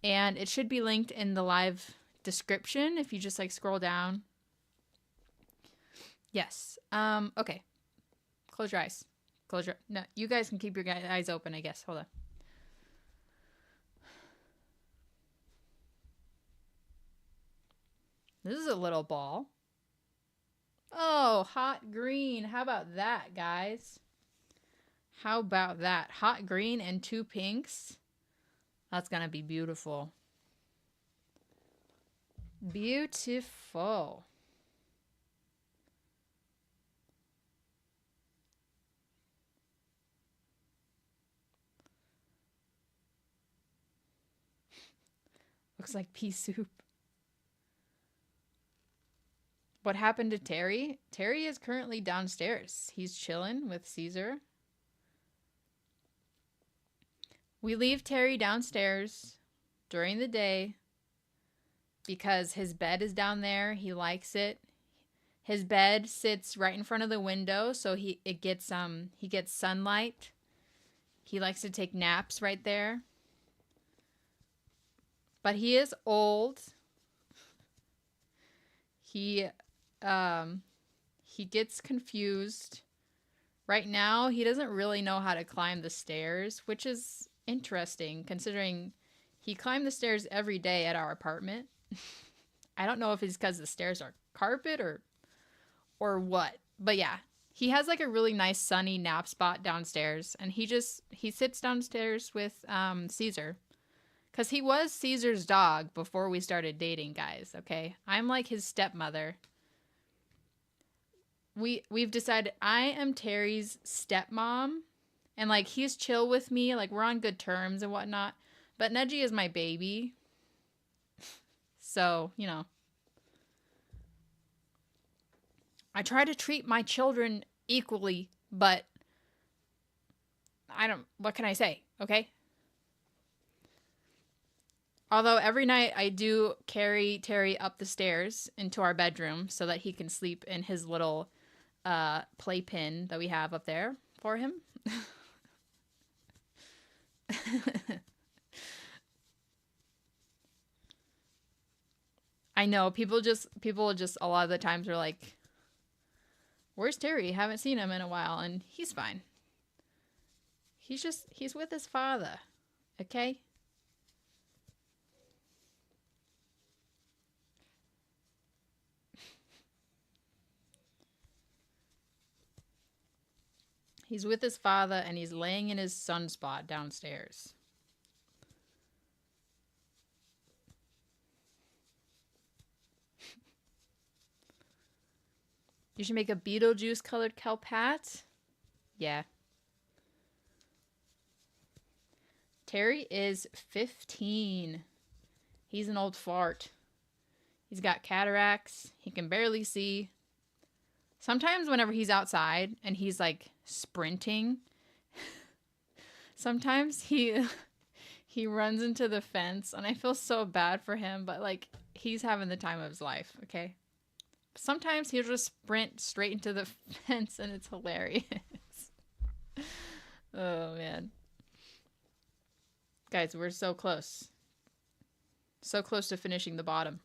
and it should be linked in the live description if you just like scroll down. Yes. Okay. Close your eyes. No, you guys can keep your eyes open, I guess. Hold on. This is a little ball. Oh, hot green. How about that, guys? How about that? Hot green and 2 pinks. That's going to be beautiful. Beautiful. Looks like pea soup. What happened to Terry? Terry is currently downstairs. He's chilling with Caesar. We leave Terry downstairs during the day because his bed is down there. He likes it. His bed sits right in front of the window, so he gets sunlight. He likes to take naps right there. But he is old. He gets confused. Right now, he doesn't really know how to climb the stairs, which is interesting considering he climbed the stairs every day at our apartment. I don't know if it's because the stairs are carpet or what. But yeah, he has like a really nice sunny nap spot downstairs, and he sits downstairs with Caesar. Because he was Caesar's dog before we started dating, guys, okay? I'm like his stepmother. We've decided I am Terry's stepmom. And, like, he's chill with me. Like, we're on good terms and whatnot. But Neji is my baby. So, you know. I try to treat my children equally, but what can I say, okay? Although every night I do carry Terry up the stairs into our bedroom so that he can sleep in his little playpen that we have up there for him. I know people just a lot of the times are like, "Where's Terry? Haven't seen him in a while," and he's fine. He's with his father, okay? He's with his father, and he's laying in his sunspot downstairs. You should make a Beetlejuice-colored kelp hat. Yeah. Terry is 15. He's an old fart. He's got cataracts. He can barely see. Sometimes whenever he's outside and he's like sprinting, sometimes he runs into the fence, and I feel so bad for him, but like he's having the time of his life, okay? Sometimes he'll just sprint straight into the fence, and it's hilarious. Oh man. Guys, we're so close. So close to finishing the bottom.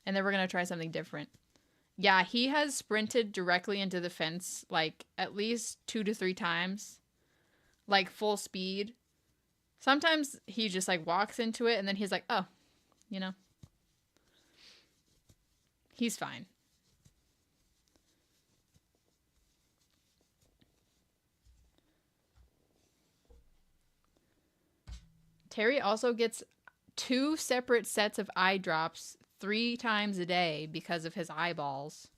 And then we're going to try something different. Yeah, he has sprinted directly into the fence like at least 2 to 3 times. Like full speed. Sometimes he just like walks into it and then he's like, oh, you know. He's fine. Terry also gets 2 separate sets of eye drops 3 times a day because of his eyeballs.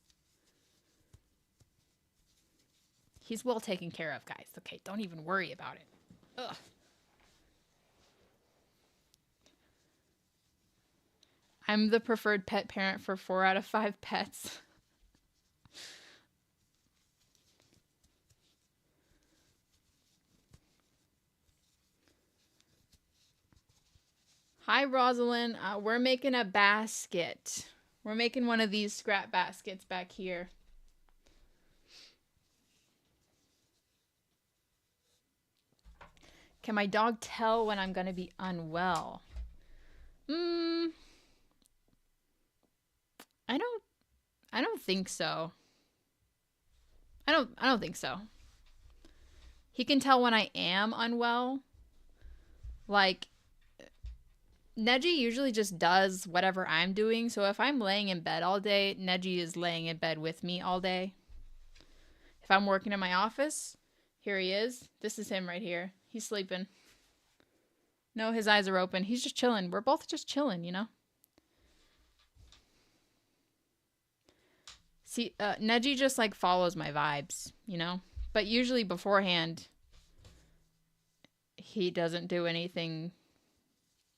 He's well taken care of, guys. Okay, don't even worry about it. Ugh. I'm the preferred pet parent for 4 out of 5 pets. Hi, Rosalind. We're making a basket. We're making one of these scrap baskets back here. Can my dog tell when I'm going to be unwell? I don't think so. I don't think so. He can tell when I am unwell. Like, Neji usually just does whatever I'm doing. So if I'm laying in bed all day, Neji is laying in bed with me all day. If I'm working in my office, here he is. This is him right here. He's sleeping. No, his eyes are open. He's just chilling. We're both just chilling, you know? See, Neji just like follows my vibes, you know? But usually beforehand, he doesn't do anything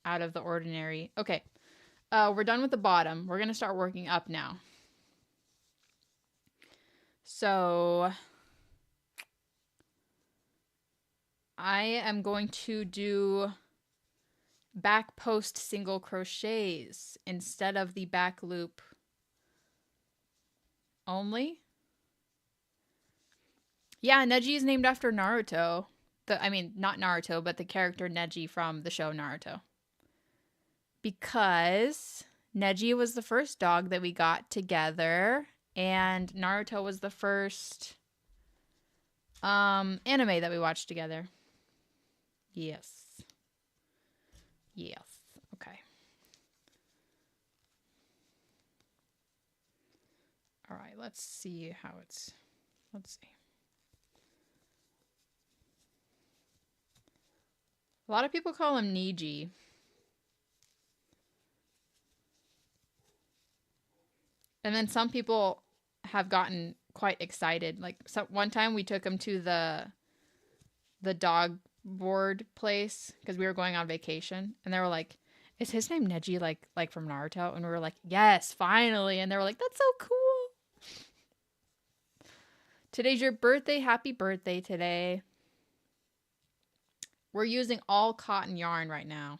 out of the ordinary. Okay. We're done with the bottom. We're going to start working up now. So I am going to do back post single crochets instead of the back loop only. Yeah, Neji is named after Naruto. I mean, not Naruto, but the character Neji from the show Naruto. Because Neji was the first dog that we got together, and Naruto was the first anime that we watched together. Yes. Yes. Okay. All right, let's see how it's... Let's see. A lot of people call him Niji. And then some people have gotten quite excited. Like one time we took him to the dog board place because we were going on vacation, and they were like, "Is his name Neji like from Naruto?" And we were like, "Yes, finally!" And they were like, "That's so cool." Today's your birthday. Happy birthday today. We're using all cotton yarn right now.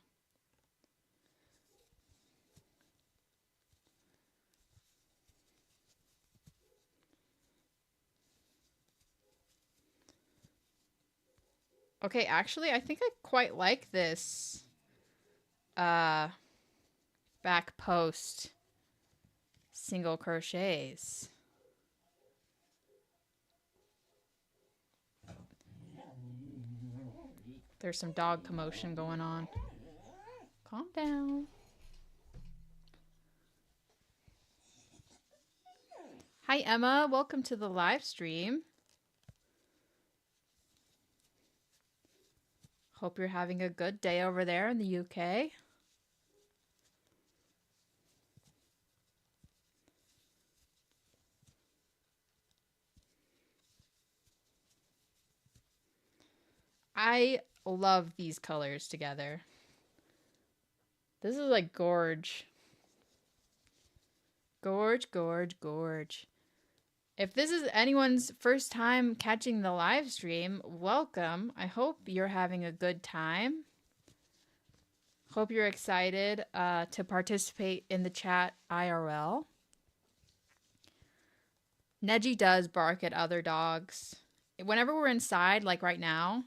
Okay, actually, I think I quite like this back post single crochets. There's some dog commotion going on. Calm down. Hi, Emma. Welcome to the live stream. Hope you're having a good day over there in the UK. I love these colors together. This is like gorge. Gorge, gorge, gorge. If this is anyone's first time catching the live stream, welcome. I hope you're having a good time. Hope you're excited to participate in the chat IRL. Neji does bark at other dogs. Whenever we're inside, like right now,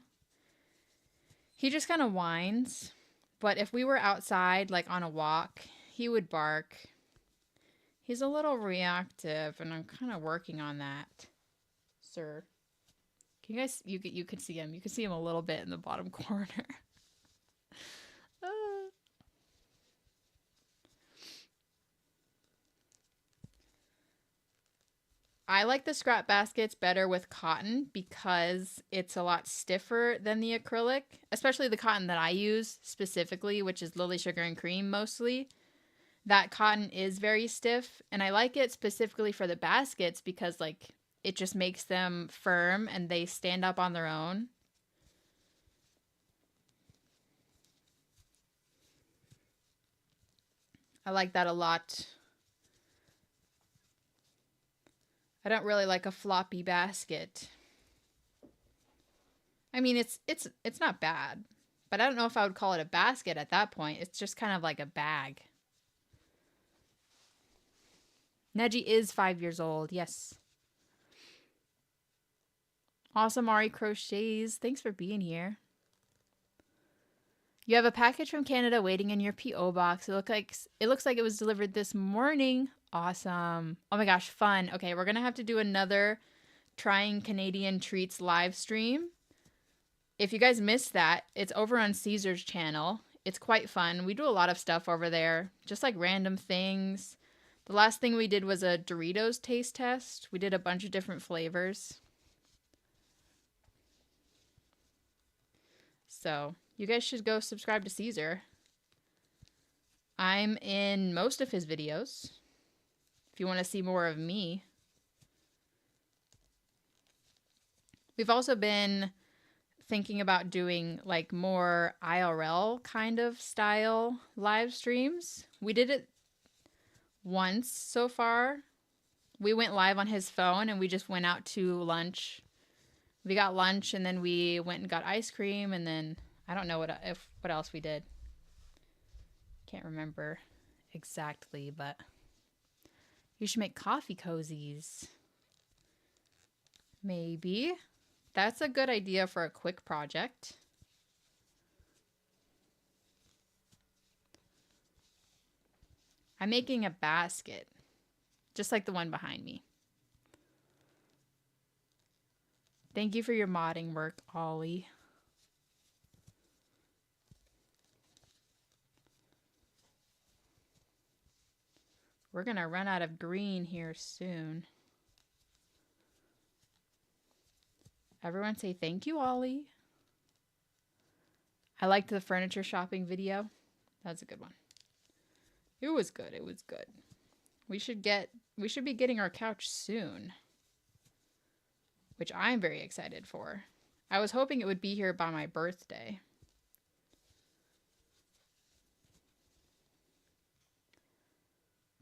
he just kind of whines. But if we were outside, like on a walk, he would bark. He's a little reactive, and I'm kind of working on that, sir. Can you guys, you can see him. You can see him a little bit in the bottom corner. I like the scrap baskets better with cotton because it's a lot stiffer than the acrylic, especially the cotton that I use specifically, which is Lily Sugar and Cream mostly. That cotton is very stiff, and I like it specifically for the baskets because like it just makes them firm and they stand up on their own. I like that a lot. I don't really like a floppy basket. I mean, it's not bad, but I don't know if I would call it a basket at that point. It's just kind of like a bag. Neji is 5 years old. Yes. Awesome, Ari Crochets. Thanks for being here. You have a package from Canada waiting in your P.O. box. It looks like it was delivered this morning. Awesome. Oh my gosh, fun. Okay, we're going to have to do another Trying Canadian Treats live stream. If you guys missed that, it's over on Caesar's channel. It's quite fun. We do a lot of stuff over there, just like random things. The last thing we did was a Doritos taste test. We did a bunch of different flavors. So you guys should go subscribe to Caesar. I'm in most of his videos. If you want to see more of me. We've also been thinking about doing like more IRL kind of style live streams. We did it once so far. We went live on his phone and we just went out to lunch. We got lunch and then we went and got ice cream, and then I don't know what else we did. Can't remember exactly, but you should make coffee cozies. Maybe. That's a good idea for a quick project. I'm making a basket, just like the one behind me. Thank you for your modding work, Ollie. We're gonna run out of green here soon. Everyone say thank you, Ollie. I liked the furniture shopping video. That's a good one. It was good. It was good. We should be getting our couch soon, which I'm very excited for. I was hoping it would be here by my birthday.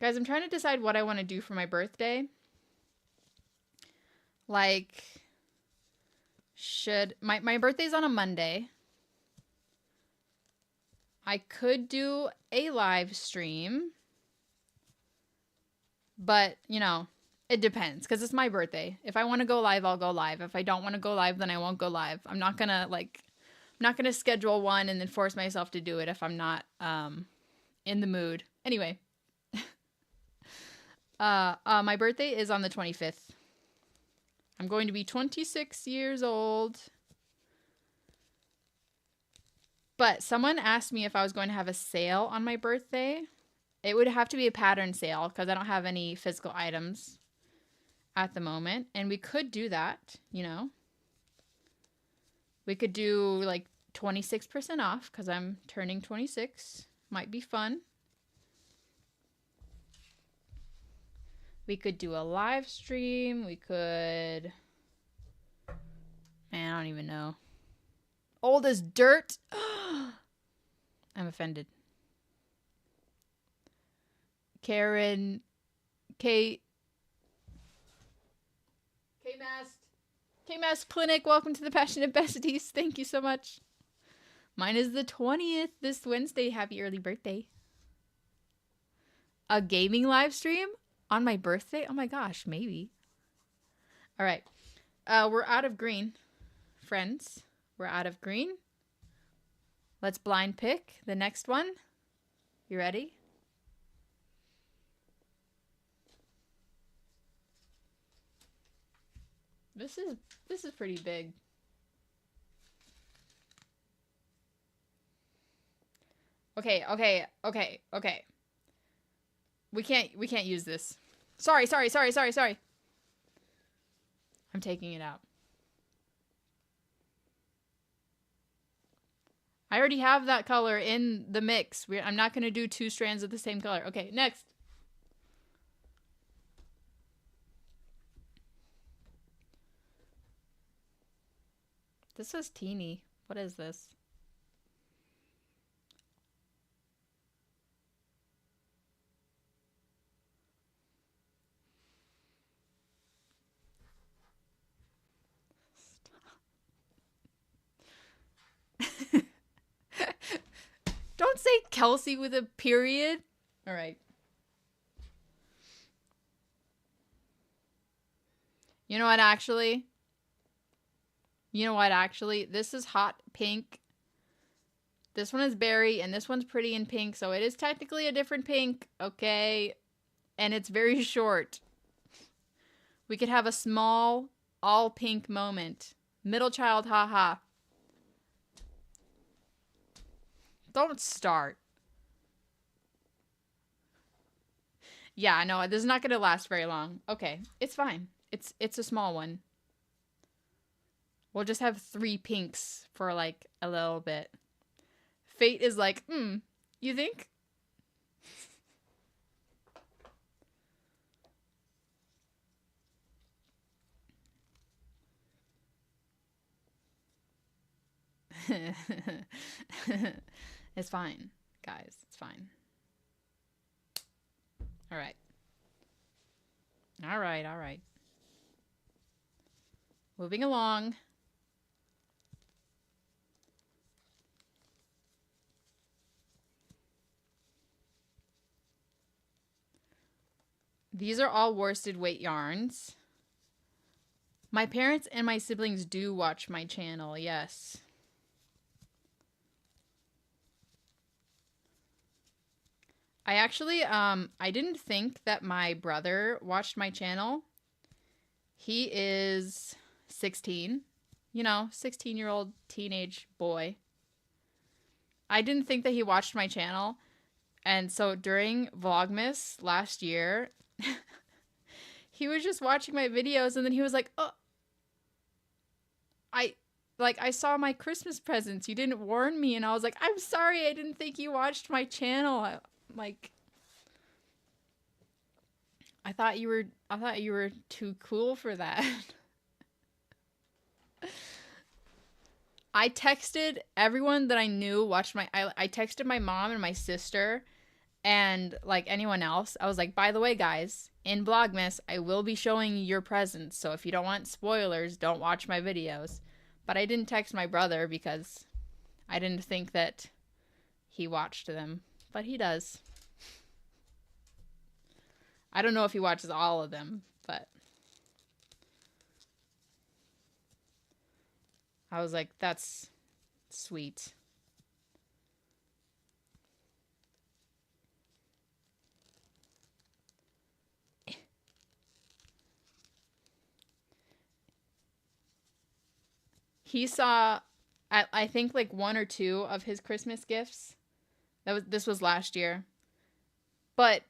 Guys, I'm trying to decide what I want to do for my birthday. Like, my birthday's on a Monday. I could do a live stream, but, you know, it depends because it's my birthday. If I want to go live, I'll go live. If I don't want to go live, then I won't go live. I'm not going to schedule one and then force myself to do it if I'm not in the mood. Anyway, my birthday is on the 25th. I'm going to be 26 years old. But someone asked me if I was going to have a sale on my birthday. It would have to be a pattern sale because I don't have any physical items at the moment. And we could do that, you know. We could do like 26% off because I'm turning 26. Might be fun. We could do a live stream. We could... Man, I don't even know. Old as dirt. I'm offended. Karen, K-Mask Clinic, welcome to the Passionate Besties. Thank you so much. Mine is the 20th this Wednesday. Happy early birthday. A gaming live stream on my birthday? Oh my gosh, maybe. All right. We're out of green, friends. We're out of green. Let's blind pick the next one. You ready? This is pretty big. Okay. We can't use this. Sorry. I'm taking it out. I already have that color in the mix. I'm not going to do 2 strands of the same color. Okay, next. This is teeny. What is this? Don't say Kelsie with a period. All right. You know what, actually? This is hot pink. This one is berry, and this one's pretty in pink, so it is technically a different pink, okay? And it's very short. We could have a small, all pink moment. Middle child, haha. Don't start. Yeah, no, this is not going to last very long. Okay, it's fine. It's a small one. We'll just have 3 pinks for like a little bit. Fate is like, you think? It's fine, guys. It's fine. All right. All right, all right. Moving along. These are all worsted weight yarns. My parents and my siblings do watch my channel, yes. I actually, I didn't think that my brother watched my channel. He is 16, you know, 16-year-old teenage boy. I didn't think that he watched my channel. And so during Vlogmas last year, he was just watching my videos and then he was like, oh, I saw my Christmas presents. You didn't warn me. And I was like, I'm sorry. I didn't think you watched my channel. I thought you were too cool for that. I texted everyone that I knew watched I texted my mom and my sister and like anyone else. I was like, by the way, guys, in Vlogmas, I will be showing your presents. So if you don't want spoilers, don't watch my videos. But I didn't text my brother because I didn't think that he watched them. But he does. I don't know if he watches all of them, but I was like, that's sweet. He saw, I think, like 1 or 2 of his Christmas gifts. This was last year. But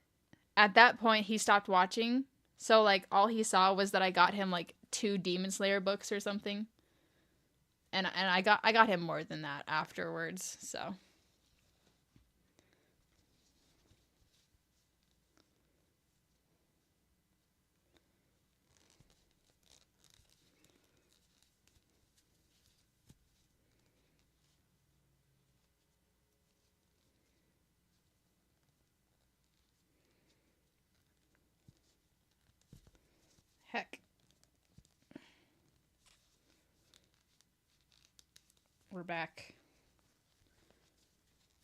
at that point, he stopped watching. So, like, all he saw was that I got him, like, 2 Demon Slayer books or something. And I got him more than that afterwards, so. Heck. We're back.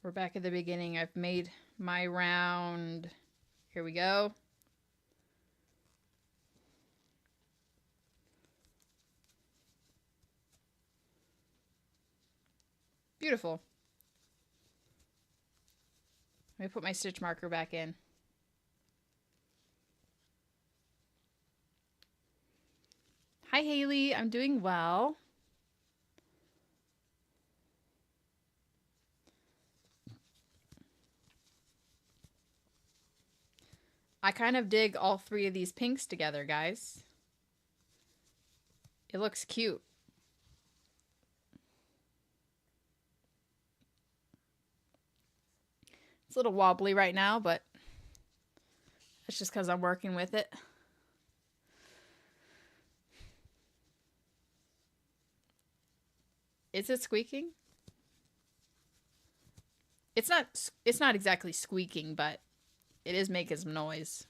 We're back at the beginning. I've made my round. Here we go. Beautiful. Let me put my stitch marker back in. Hi, Haley. I'm doing well. I kind of dig all 3 of these pinks together, guys. It looks cute. It's a little wobbly right now, but that's just because I'm working with it. Is it squeaking? It's not exactly squeaking, but it is making some noise.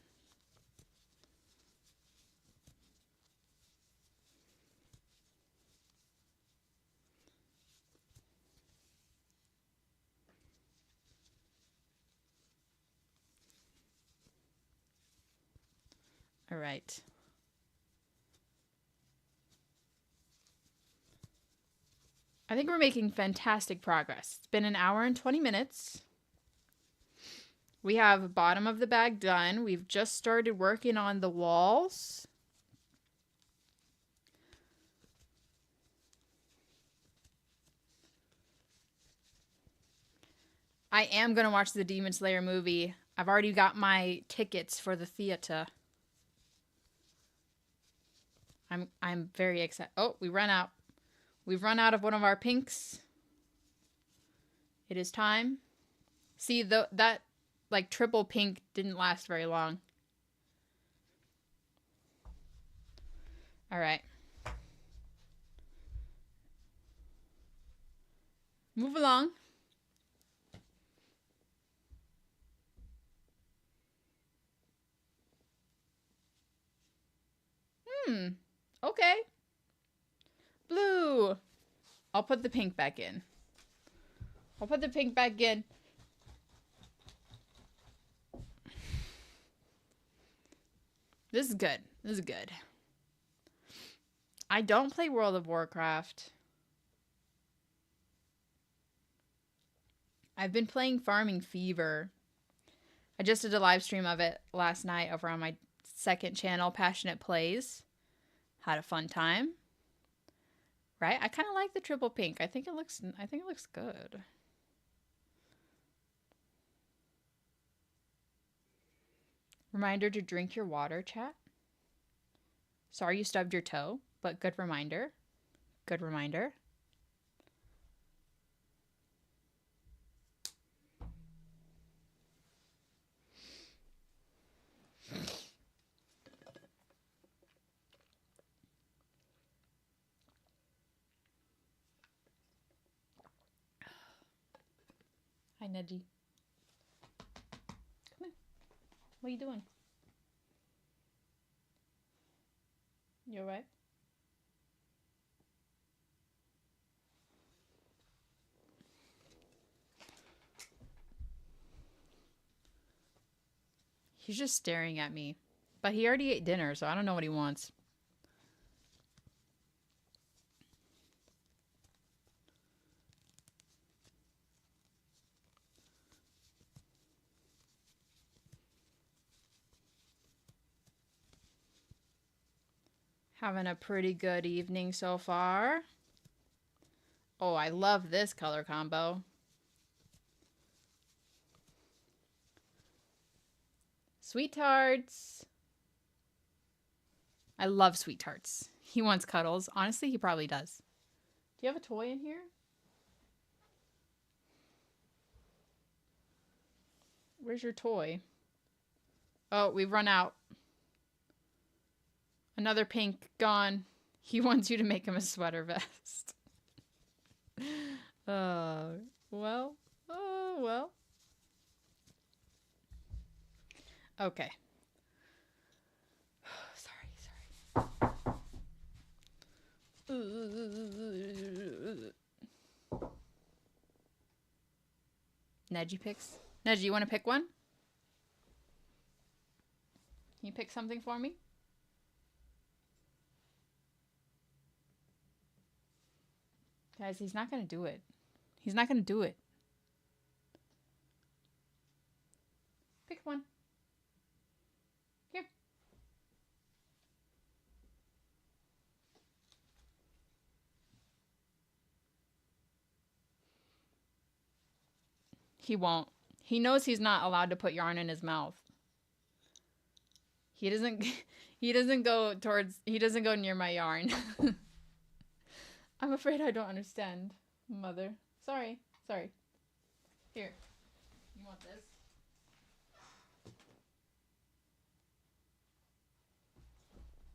All right. I think we're making fantastic progress. It's been 1 hour and 20 minutes. We have bottom of the bag done. We've just started working on the walls. I am going to watch the Demon Slayer movie. I've already got my tickets for the theater. I'm very excited. Oh, we ran out. We've run out of one of our pinks. It is time. See, that like triple pink didn't last very long. All right. Move along. Okay. Blue. I'll put the pink back in. I'll put the pink back in. This is good. This is good. I don't play World of Warcraft. I've been playing Farming Fever. I just did a live stream of it last night over on my second channel, Passionate Plays. Had a fun time. Right? I kind of like the triple pink. I think it looks good. Reminder to drink your water, chat. Sorry you stubbed your toe, but good reminder. Good reminder. Hi, Neji. Come here. What are you doing? You alright? He's just staring at me. But he already ate dinner, so I don't know what he wants. Having a pretty good evening so far. Oh, I love this color combo. Sweet tarts. I love sweet tarts. He wants cuddles. Honestly, he probably does. Do you have a toy in here? Where's your toy? Oh, we've run out. Another pink gone. He wants you to make him a sweater vest. Well. Oh, well. Okay. Sorry. Neji picks. Neji, you want to pick one? Can you pick something for me? Guys, he's not going to do it. He's not going to do it. Pick one. Here. He won't. He knows he's not allowed to put yarn in his mouth. He doesn't go near my yarn. I'm afraid I don't understand, Mother. Sorry. Here. You want this?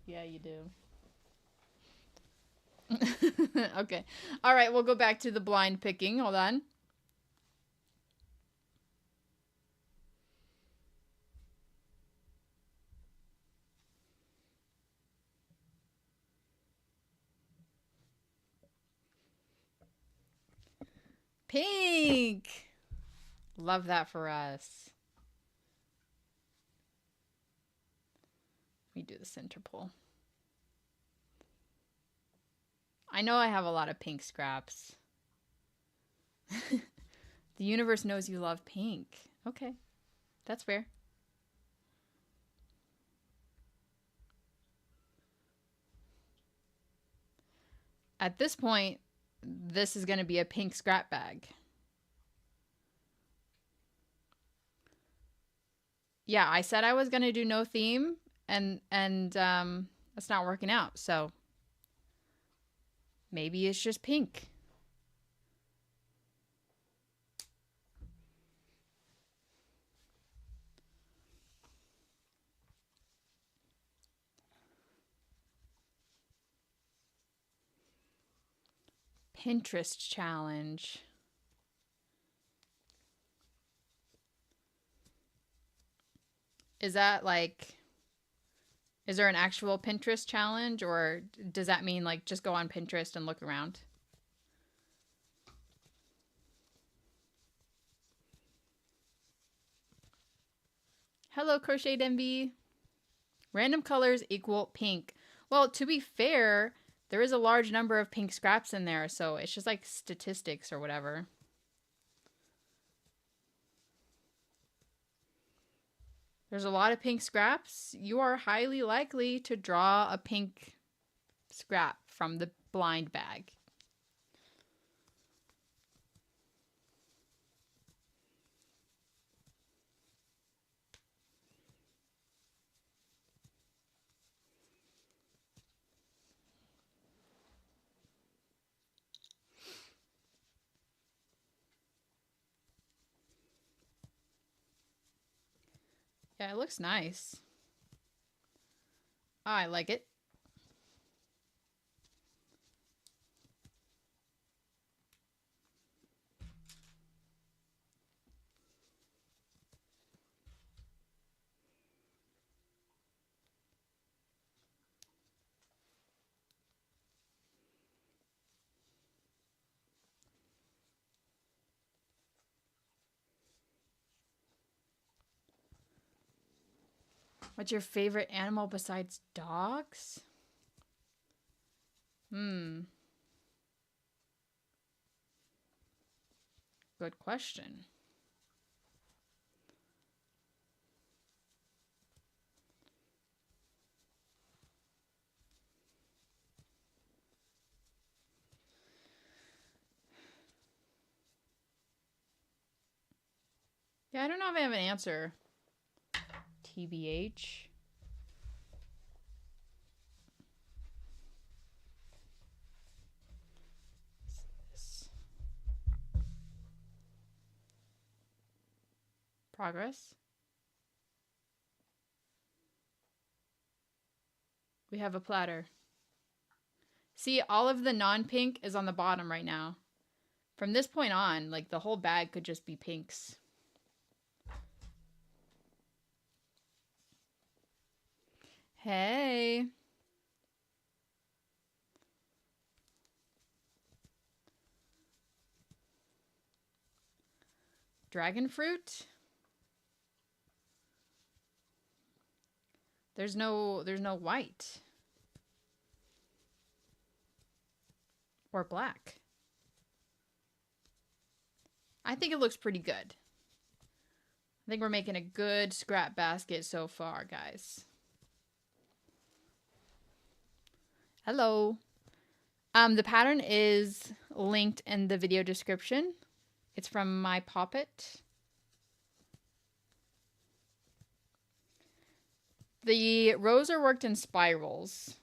Yeah, you do. Okay. All right, we'll go back to the blind picking. Hold on. Pink. Love that for us. Let me do the center pull. I know I have a lot of pink scraps. The universe knows you love pink. Okay. That's fair. At this point, this is going to be a pink scrap bag. Yeah, I said I was going to do no theme, and that's not working out. So maybe it's just pink. Pinterest challenge. Is that like, is there an actual Pinterest challenge, or does that mean like just go on Pinterest and look around? Hello, Crocheted Envy. Random colors equal pink. Well, to be fair, there is a large number of pink scraps in there, so it's just like statistics or whatever. There's a lot of pink scraps. You are highly likely to draw a pink scrap from the blind bag. Yeah, it looks nice. Oh, I like it. What's your favorite animal besides dogs? Good question. Yeah, I don't know if I have an answer. TBH. Progress. We have a platter. See, all of the non-pink is on the bottom right now. From this point on, like the whole bag could just be pinks. Hey. Dragon fruit? There's no white. Or black. I think it looks pretty good. I think we're making a good scrap basket so far, guys. Hello. The pattern is linked in the video description. It's from my Poppet. The rows are worked in spirals.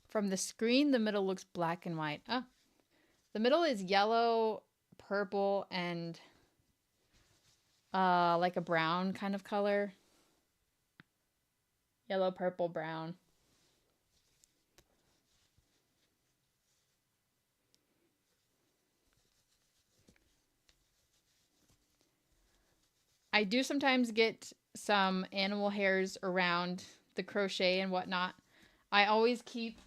From the screen, the middle looks black and white. Oh, the middle is yellow, purple, and like a brown kind of color. Yellow, purple, brown. I do sometimes get some animal hairs around the crochet and whatnot. I always keep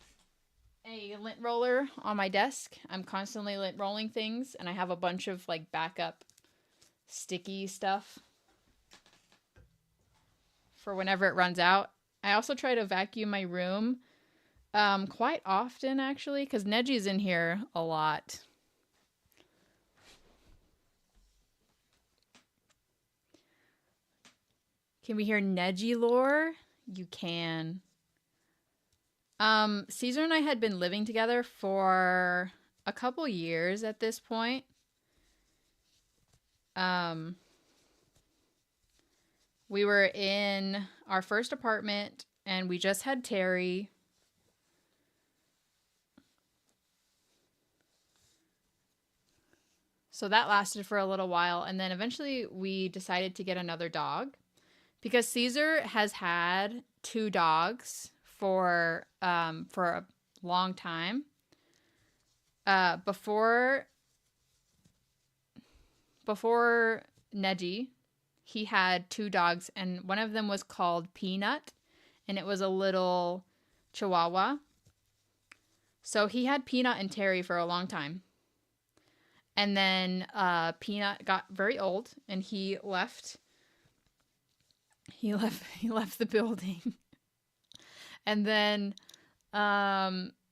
a lint roller on my desk. I'm constantly lint rolling things, and I have a bunch of like backup sticky stuff for whenever it runs out. I also try to vacuum my room quite often, actually, because Neji's in here a lot. Can we hear Neji lore? You can. Caesar and I had been living together for a couple years at this point. We were in our first apartment and we just had Terry. So that lasted for a little while. And then eventually we decided to get another dog because Caesar has had 2 dogs for a long time. Before Neji, he had 2 dogs, and one of them was called Peanut, and it was a little Chihuahua. So he had Peanut and Terry for a long time. And then Peanut got very old, and he left the building. And then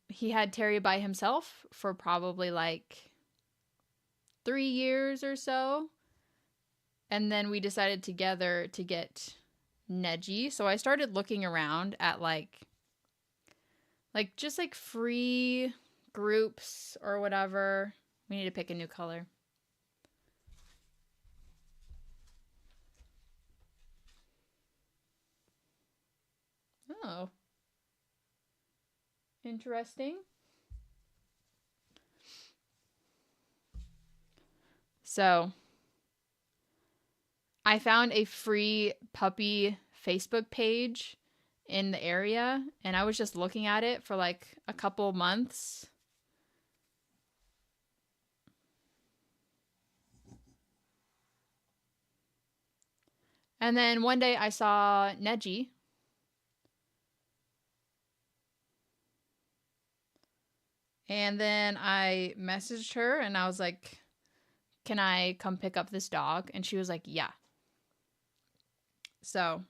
he had Terry by himself for probably like 3 years or so. And then we decided together to get Neji. So I started looking around at like just like free groups or whatever. We need to pick a new color. Oh. Interesting. So I found a free puppy Facebook page in the area, and I was just looking at it for like a couple months. And then one day I saw Neji. And then I messaged her and I was like, can I come pick up this dog? And she was like, yeah. So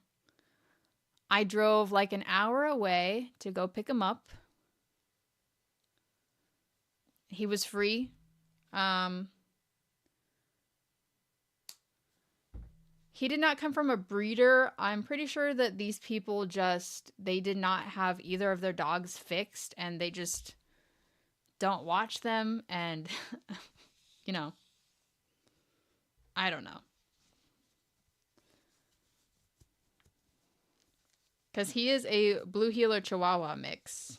I drove like an hour away to go pick him up. He was free. He did not come from a breeder. I'm pretty sure that these people they did not have either of their dogs fixed, and they just don't watch them, and you know, I don't know. Because he is a Blue Heeler Chihuahua mix.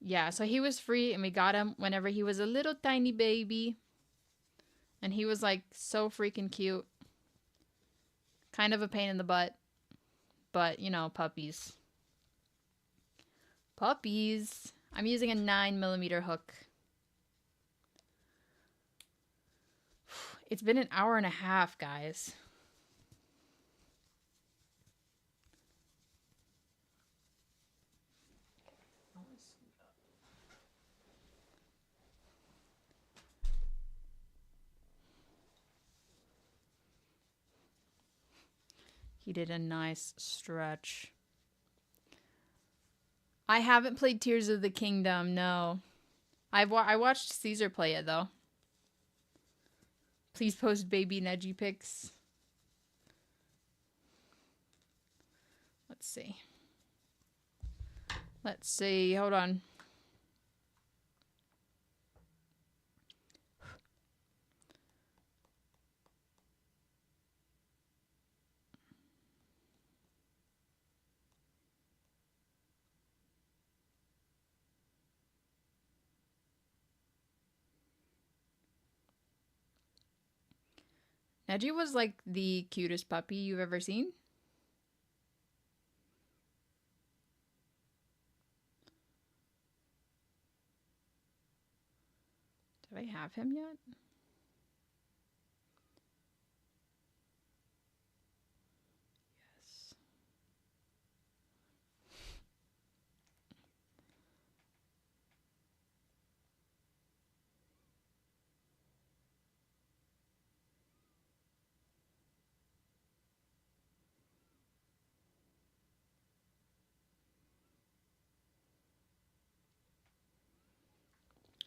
Yeah, so he was free, and we got him whenever he was a little tiny baby. And he was like so freaking cute. Kind of a pain in the butt. But, you know, puppies. Puppies. I'm using a 9mm hook. It's been an hour and a half, guys. He did a nice stretch. I haven't played Tears of the Kingdom, no. I watched Caesar play it, though. Please post baby Neji pics. Let's see. Let's see. Hold on. Neji was like the cutest puppy you've ever seen. Did I have him yet? Yes.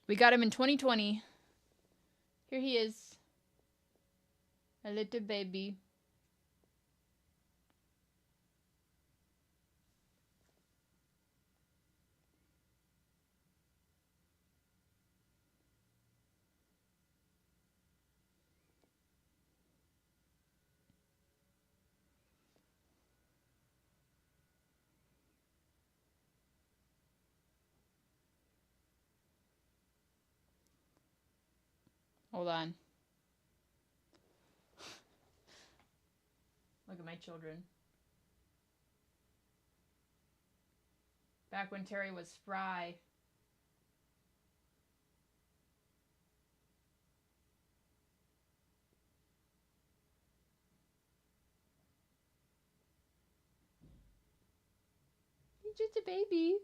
We got him in 2020. Here he is. A little baby. Hold on. Look at my children. Back when Terry was spry. He's just a baby.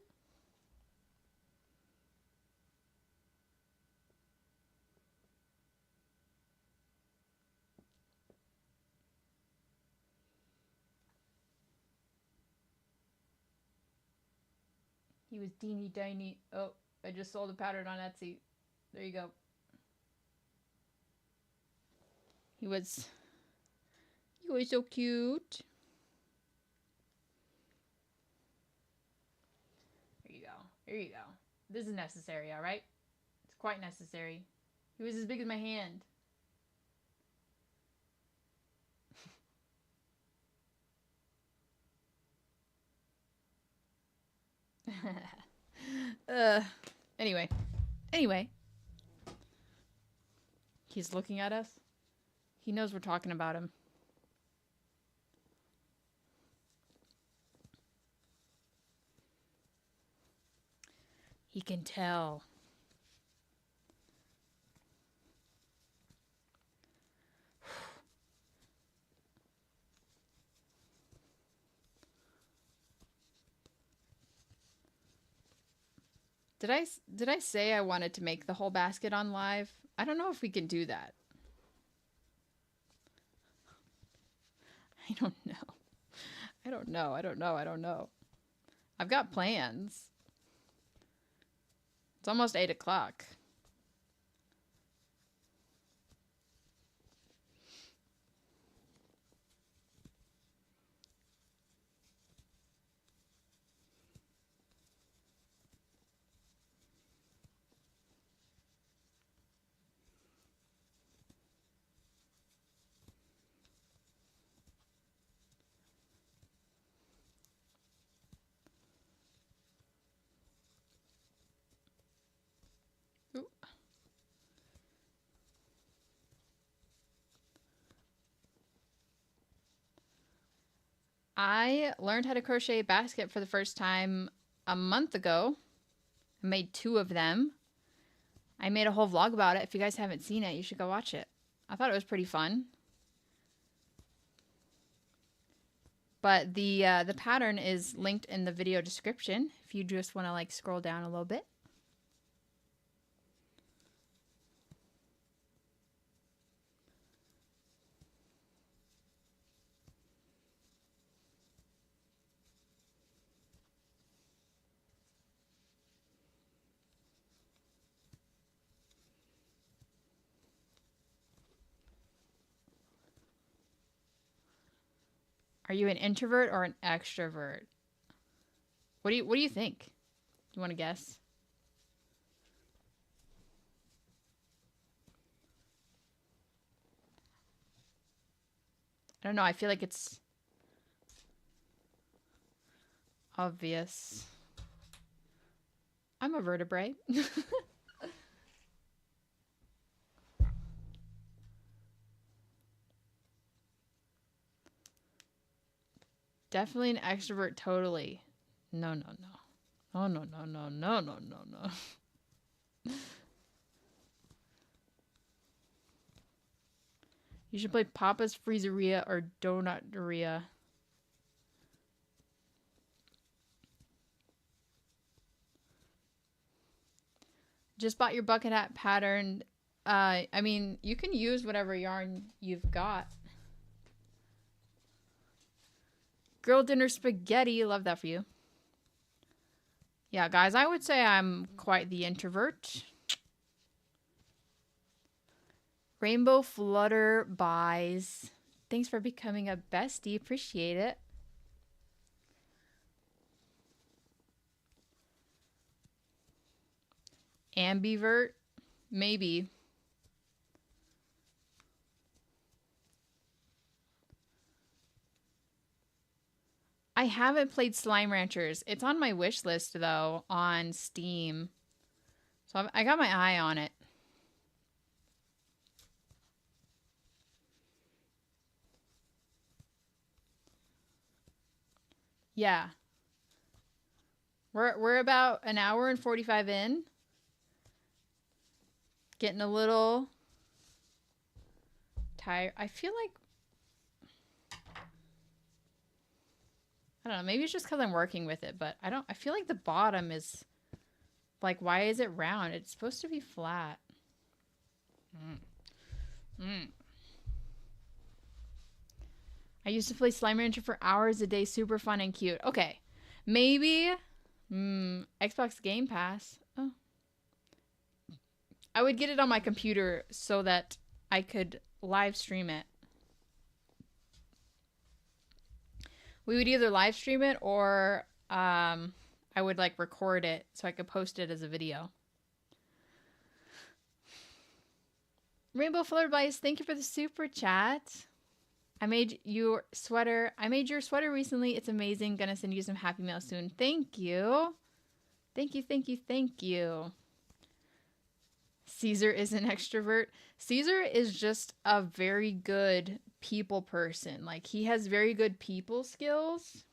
He was teeny tiny. Oh, I just sold a pattern on Etsy. There you go. He was so cute. There you go. There you go. This is necessary, all right? It's quite necessary. He was as big as my hand. Anyway. He's looking at us. He knows we're talking about him. He can tell. Did I say I wanted to make the whole basket on live? I don't know if we can do that. I don't know. I've got plans. It's almost 8 o'clock. I learned how to crochet a basket for the first time a month ago. I made 2 of them. I made a whole vlog about it. If you guys haven't seen it, you should go watch it. I thought it was pretty fun. But the pattern is linked in the video description if you just want to like scroll down a little bit. Are you an introvert or an extrovert? What do you think? You want to guess? I don't know. I feel like it's obvious. I'm a vertebrae. Definitely an extrovert, totally. No. No. You should play Papa's Freezeria or Donutteria. Just bought your bucket hat pattern. I mean, you can use whatever yarn you've got. Girl dinner spaghetti. Love that for you. Yeah, guys, I would say I'm quite the introvert. Rainbow Flutter buys. Thanks for becoming a bestie. Appreciate it. Ambivert? Maybe. I haven't played Slime Ranchers. It's on my wish list, though, on Steam. So I got my eye on it. Yeah. We're about an hour and 45 in. Getting a little tired. I feel like, I don't know, maybe it's just because I'm working with it, but I feel like the bottom is, like, why is it round? It's supposed to be flat. I used to play Slime Rancher for hours a day. Super fun and cute. Okay. Maybe Xbox Game Pass. Oh. I would get it on my computer so that I could live stream it. We would either live stream it or I would like record it so I could post it as a video. Rainbow Fluttered Bice, thank you for the super chat. I made your sweater recently. It's amazing. Gonna send you some Happy Mail soon. Thank you. Thank you, thank you, thank you. Caesar is an extrovert. Caesar is just a very good people person. Like, he has very good people skills.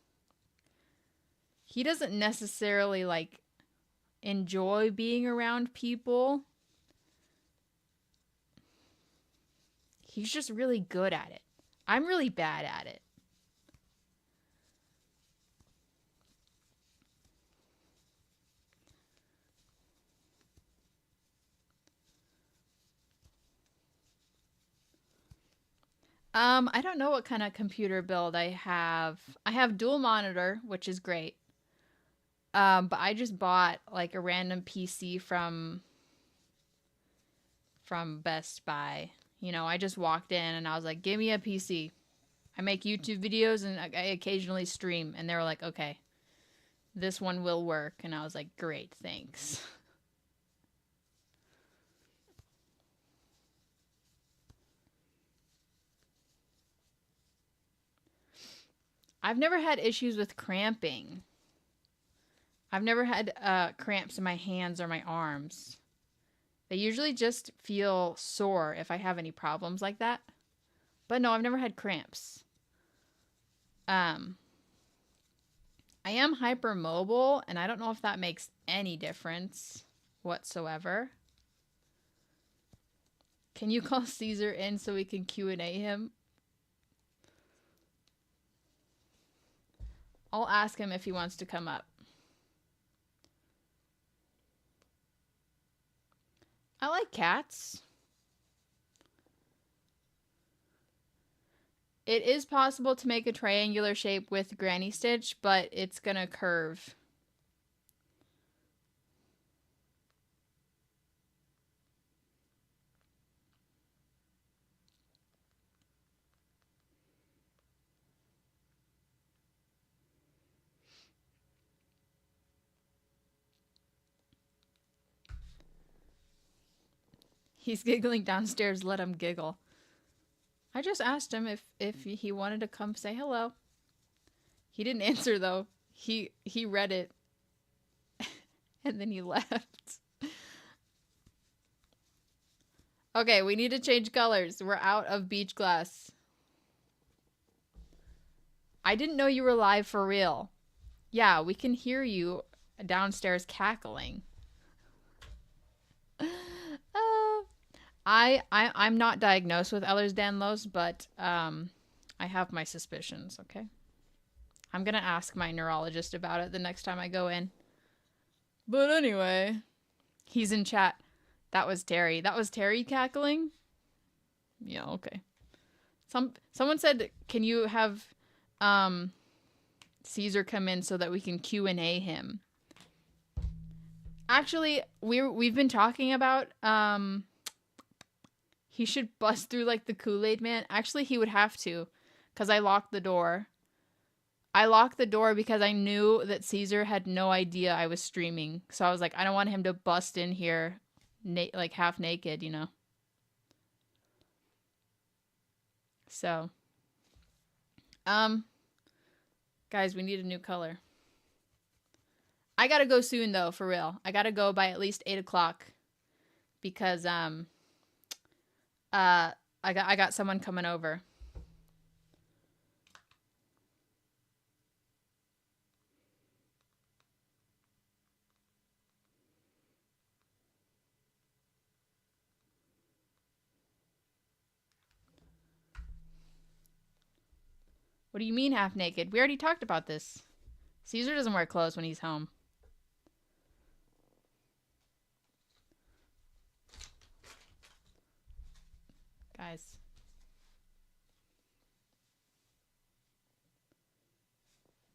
He doesn't necessarily, like, enjoy being around people. He's just really good at it. I'm really bad at it. I don't know what kind of computer build I have. I have dual monitor, which is great. But I just bought like a random PC from Best Buy. You know, I just walked in and I was like, give me a PC. I make YouTube videos and I occasionally stream. And they were like, okay, this one will work. And I was like, great, thanks. I've never had issues with cramping. I've never had cramps in my hands or my arms. They usually just feel sore if I have any problems like that. But no, I've never had cramps. I am hypermobile, and I don't know if that makes any difference whatsoever. Can you call Caesar in so we can Q&A him? I'll ask him if he wants to come up. I like cats. It is possible to make a triangular shape with granny stitch, but it's gonna curve. He's giggling downstairs. Let him giggle. I just asked him if he wanted to come say hello. He didn't answer though. He read it and then he left. Okay, we need to change colors. We're out of beach glass. I didn't know you were live for real. Yeah, we can hear you downstairs cackling. I'm not diagnosed with Ehlers-Danlos, but I have my suspicions, okay? I'm gonna ask my neurologist about it the next time I go in. But anyway, he's in chat. That was Terry. That was Terry cackling? Yeah, okay. Someone said, can you have Caesar come in so that we can Q&A him? Actually, we've been talking about he should bust through like the Kool-Aid Man. Actually, he would have to, because I locked the door. I locked the door because I knew that Caesar had no idea I was streaming. So I was like, I don't want him to bust in here like half naked, you know. So, guys, we need a new color. I gotta go soon though, for real. I gotta go by at least 8 o'clock because I got someone coming over. What do you mean half naked? We already talked about this. Caesar doesn't wear clothes when he's home. Guys.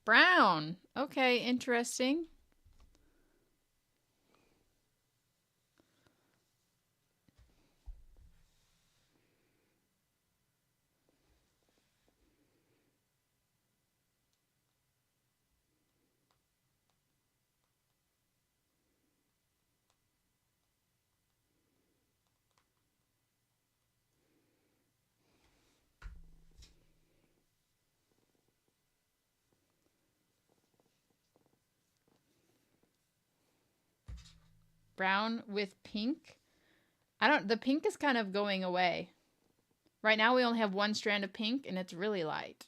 Brown. Okay, interesting. Brown with pink. The pink is kind of going away. Right now we only have one strand of pink and it's really light.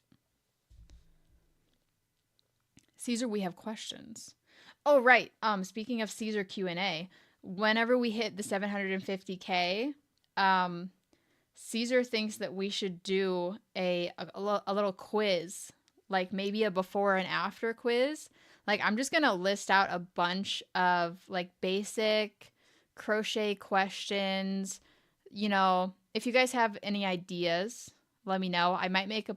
Caesar, we have questions. Oh, right. Speaking of Caesar Q&A, whenever we hit the 750K, Caesar thinks that we should do a little quiz, like maybe a before and after quiz. Like, I'm just going to list out a bunch of like basic crochet questions. You know, if you guys have any ideas, let me know. I might make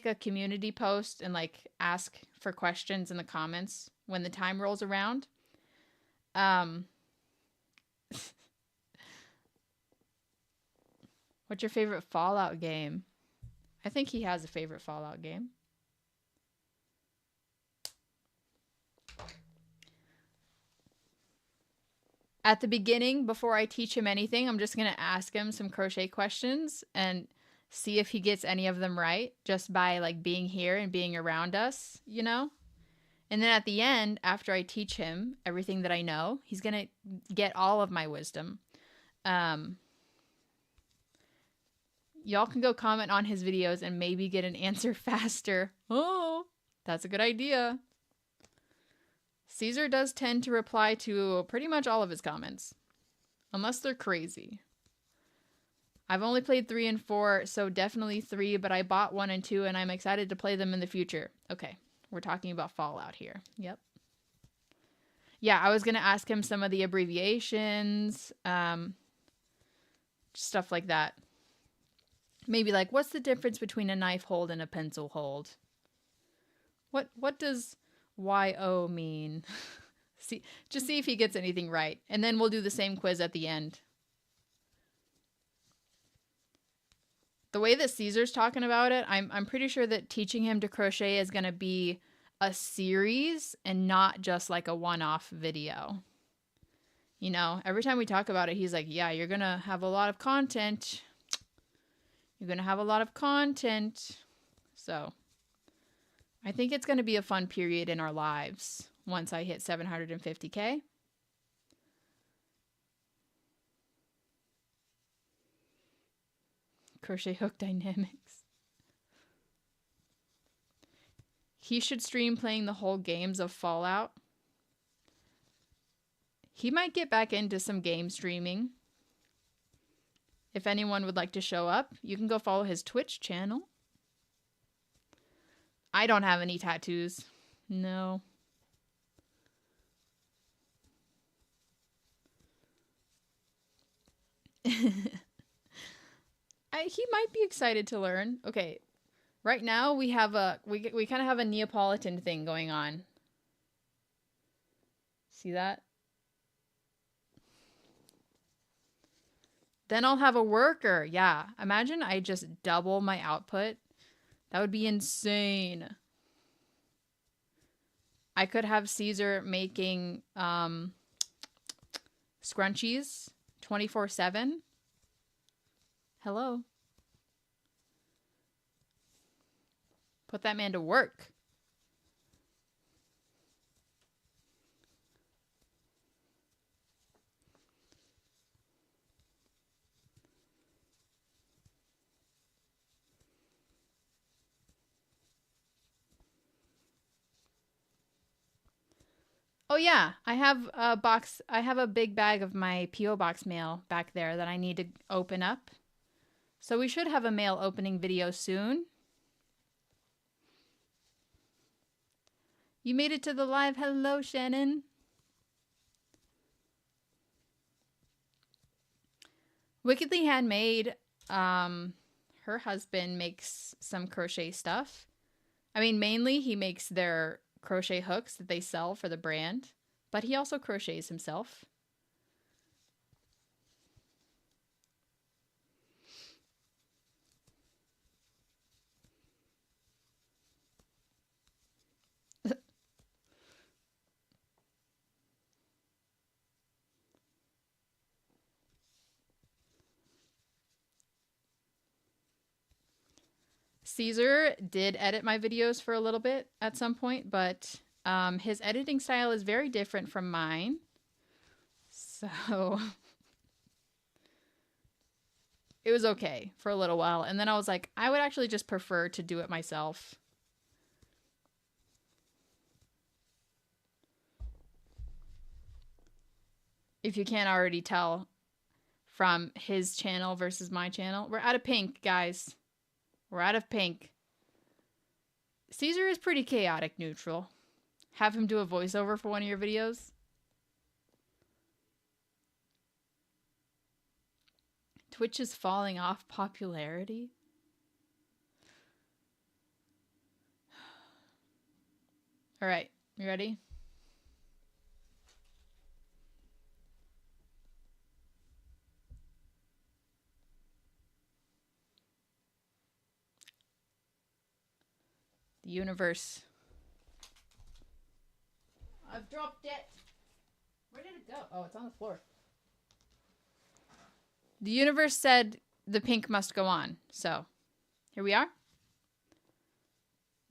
a community post and like ask for questions in the comments when the time rolls around. What's your favorite Fallout game? I think he has a favorite Fallout game. At the beginning, before I teach him anything, I'm just going to ask him some crochet questions and see if he gets any of them right just by like being here and being around us, you know? And then at the end, after I teach him everything that I know, he's going to get all of my wisdom. Y'all can go comment on his videos and maybe get an answer faster. Oh, that's a good idea. Caesar does tend to reply to pretty much all of his comments, unless they're crazy. I've only played 3 and 4, so definitely 3, but I bought 1 and 2, and I'm excited to play them in the future. Okay, we're talking about Fallout here. Yep. Yeah, I was going to ask him some of the abbreviations, stuff like that. Maybe like, what's the difference between a knife hold and a pencil hold? What does YO mean? Just see if he gets anything right. And then we'll do the same quiz at the end. The way that Caesar's talking about it, I'm pretty sure that teaching him to crochet is going to be a series and not just like a one-off video. You know, every time we talk about it, he's like, yeah, you're going to have a lot of content. You're going to have a lot of content. So I think it's going to be a fun period in our lives once I hit 750K. Crochet hook dynamics. He should stream playing the whole games of Fallout. He might get back into some game streaming. If anyone would like to show up, you can go follow his Twitch channel. I don't have any tattoos. No. He might be excited to learn. Okay. Right now we have we kind of have a Neapolitan thing going on. See that? Then I'll have a worker. Yeah. Imagine I just double my output. That would be insane. I could have Caesar making scrunchies 24/7. Hello. Put that man to work. Oh yeah, I have a big bag of my P.O. Box mail back there that I need to open up. So we should have a mail opening video soon. You made it to the live. Hello, Shannon. Wickedly Handmade, her husband makes some crochet stuff. I mean, mainly he makes their crochet hooks that they sell for the brand, but he also crochets himself. Caesar did edit my videos for a little bit at some point, but his editing style is very different from mine. So it was okay for a little while. And then I was like, I would actually just prefer to do it myself. If you can't already tell from his channel versus my channel. We're out of pink, guys. We're out of pink. Caesar is pretty chaotic neutral. Have him do a voiceover for one of your videos. Twitch is falling off popularity. All right, you ready? The universe. I've dropped it. Where did it go? Oh, it's on the floor. The universe said the pink must go on. So, here we are.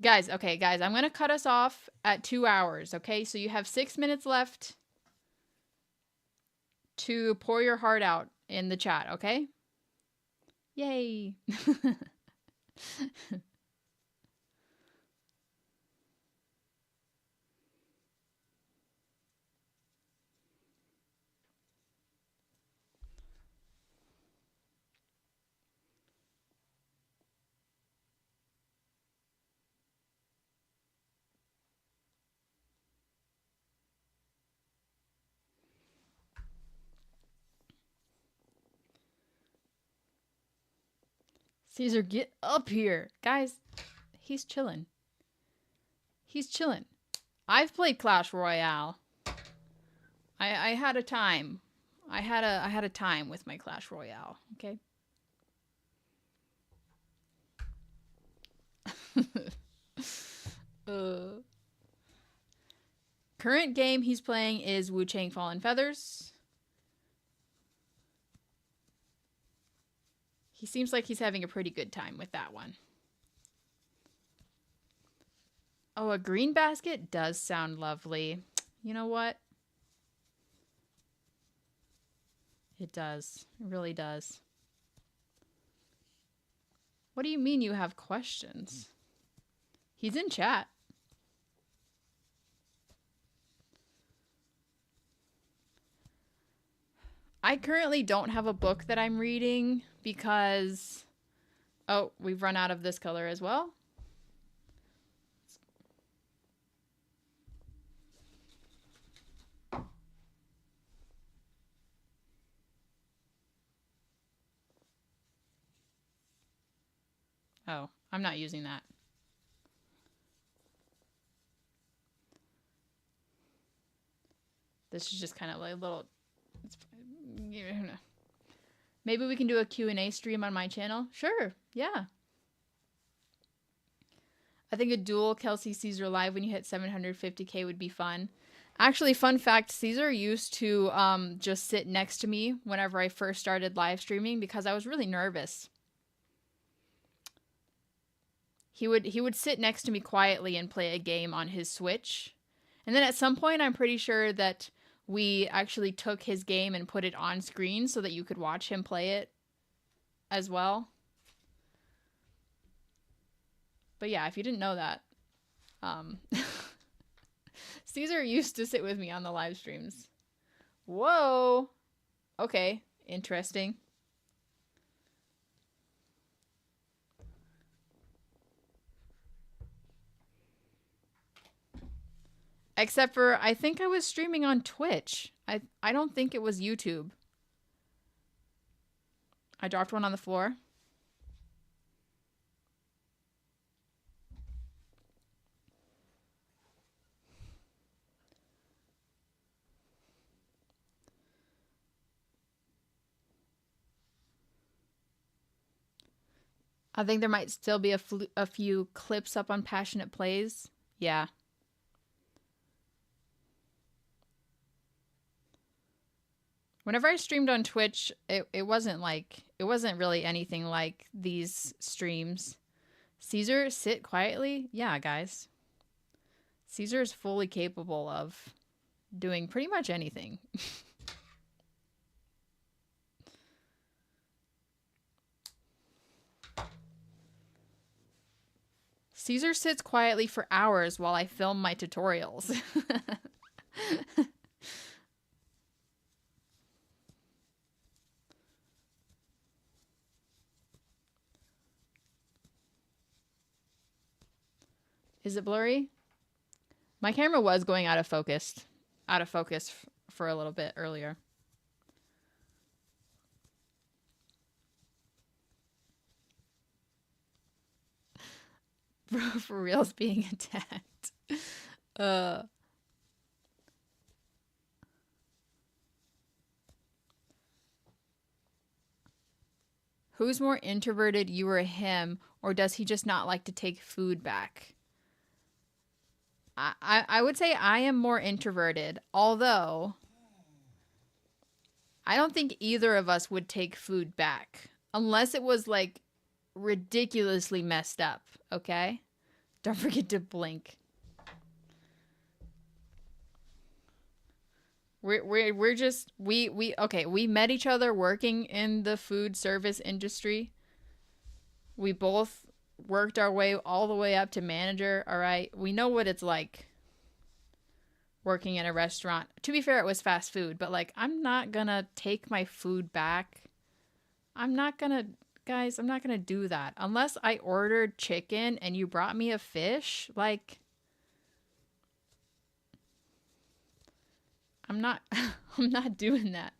Guys, okay, guys, I'm going to cut us off at 2 hours, okay? So you have 6 minutes left to pour your heart out in the chat, okay? Yay. Caesar, get up here. Guys, he's chilling. He's chilling. I've played Clash Royale. I had a time. I had a time with my Clash Royale, okay? Current game he's playing is Wu Chang Fallen Feathers. He seems like he's having a pretty good time with that one. Oh, a green basket does sound lovely. You know what? It does. It really does. What do you mean you have questions? He's in chat. I currently don't have a book that I'm reading because... Oh, we've run out of this color as well. Oh, I'm not using that. This is just kind of like a little... Maybe we can do a Q&A stream on my channel. Sure, yeah. I think a dual Kelsie Caesar live when you hit 750K would be fun. Actually, fun fact, Caesar used to just sit next to me whenever I first started live streaming because I was really nervous. He would sit next to me quietly and play a game on his Switch. And then at some point, I'm pretty sure that we actually took his game and put it on screen so that you could watch him play it as well. But yeah, if you didn't know that, Caesar used to sit with me on the live streams. Whoa. Okay, interesting. Except for, I think I was streaming on Twitch. I don't think it was YouTube. I dropped one on the floor. I think there might still be a few clips up on Passionate Plays. Yeah. Whenever I streamed on Twitch, it wasn't really anything like these streams. Caesar, sit quietly? Yeah, guys. Caesar is fully capable of doing pretty much anything. Caesar sits quietly for hours while I film my tutorials. Is it blurry? My camera was going out of focus for a little bit earlier. For reals being attacked. Who's more introverted, you or him, or does he just not like to take food back? I would say I am more introverted, although I don't think either of us would take food back unless it was like ridiculously messed up, okay? Don't forget to blink. We're just okay, we met each other working in the food service industry. We both worked our way all the way up to manager, all right? We know what it's like working in a restaurant. To be fair, it was fast food, but like I'm not gonna take my food back. Guys, I'm not gonna do that. Unless I ordered chicken and you brought me a fish, like I'm not I'm not doing that.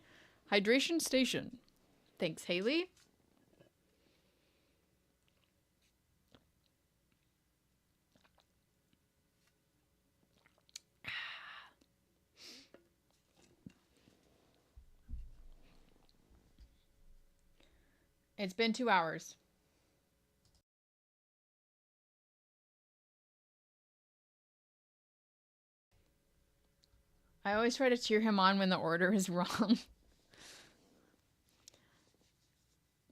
Hydration station. Thanks, Haley. It's been 2 hours. I always try to cheer him on when the order is wrong.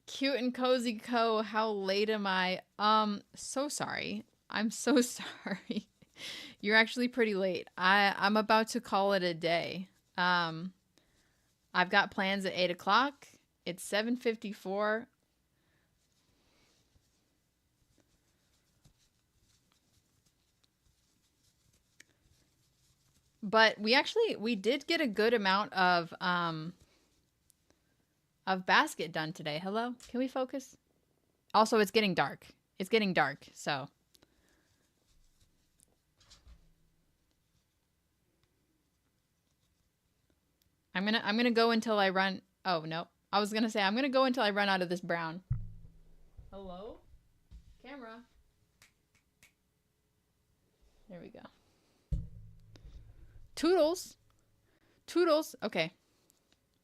Cute and cozy co, how late am I? So sorry. I'm so sorry. You're actually pretty late. I'm about to call it a day. I've got plans at 8 o'clock. It's 7:54. But we did get a good amount of basket done today. Hello? Can we focus? Also, it's getting dark. It's getting dark, so. I'm gonna go until I run. Oh, no. I was gonna say, I'm gonna go until I run out of this brown. Hello? Camera. There we go. Toodles. Toodles. Okay.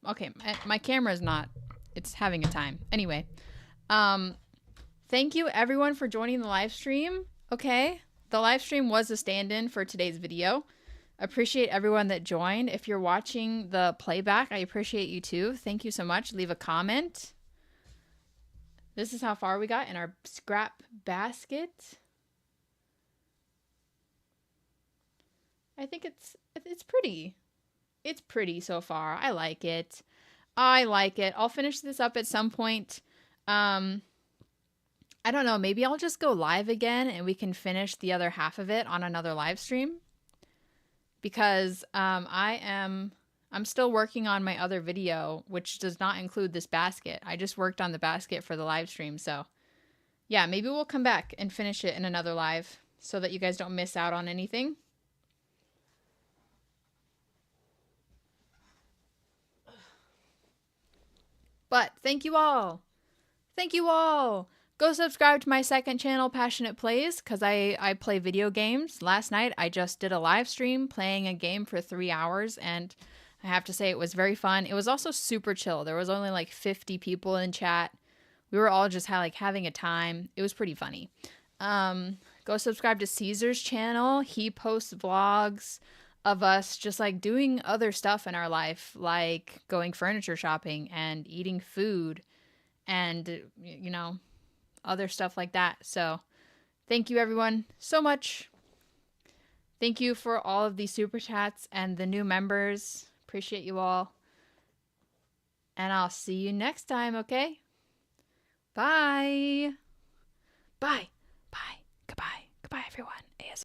Okay, my camera's not. It's having a time. Anyway. Thank you everyone for joining the live stream. Okay. The live stream was a stand-in for today's video. Appreciate everyone that joined. If you're watching the playback, I appreciate you too. Thank you so much. Leave a comment. This is how far we got in our scrap basket. I think it's pretty. It's pretty so far. I like it. I like it. I'll finish this up at some point. I don't know. Maybe I'll just go live again and we can finish the other half of it on another live stream. Because I'm still working on my other video, which does not include this basket. I just worked on the basket for the live stream. So yeah, maybe we'll come back and finish it in another live so that you guys don't miss out on anything. But thank you all. Thank you all. Go subscribe to my second channel, Passionate Plays, because I play video games. Last night, I just did a live stream playing a game for 3 hours, and I have to say it was very fun. It was also super chill. There was only like 50 people in chat. We were all just having a time. It was pretty funny. Go subscribe to Caesar's channel. He posts vlogs of us just like doing other stuff in our life, like going furniture shopping and eating food and, you know, other stuff like that. So thank you everyone so much. Thank you for all of these super chats and the new members. Appreciate you all. And I'll see you next time, okay? Bye. Bye.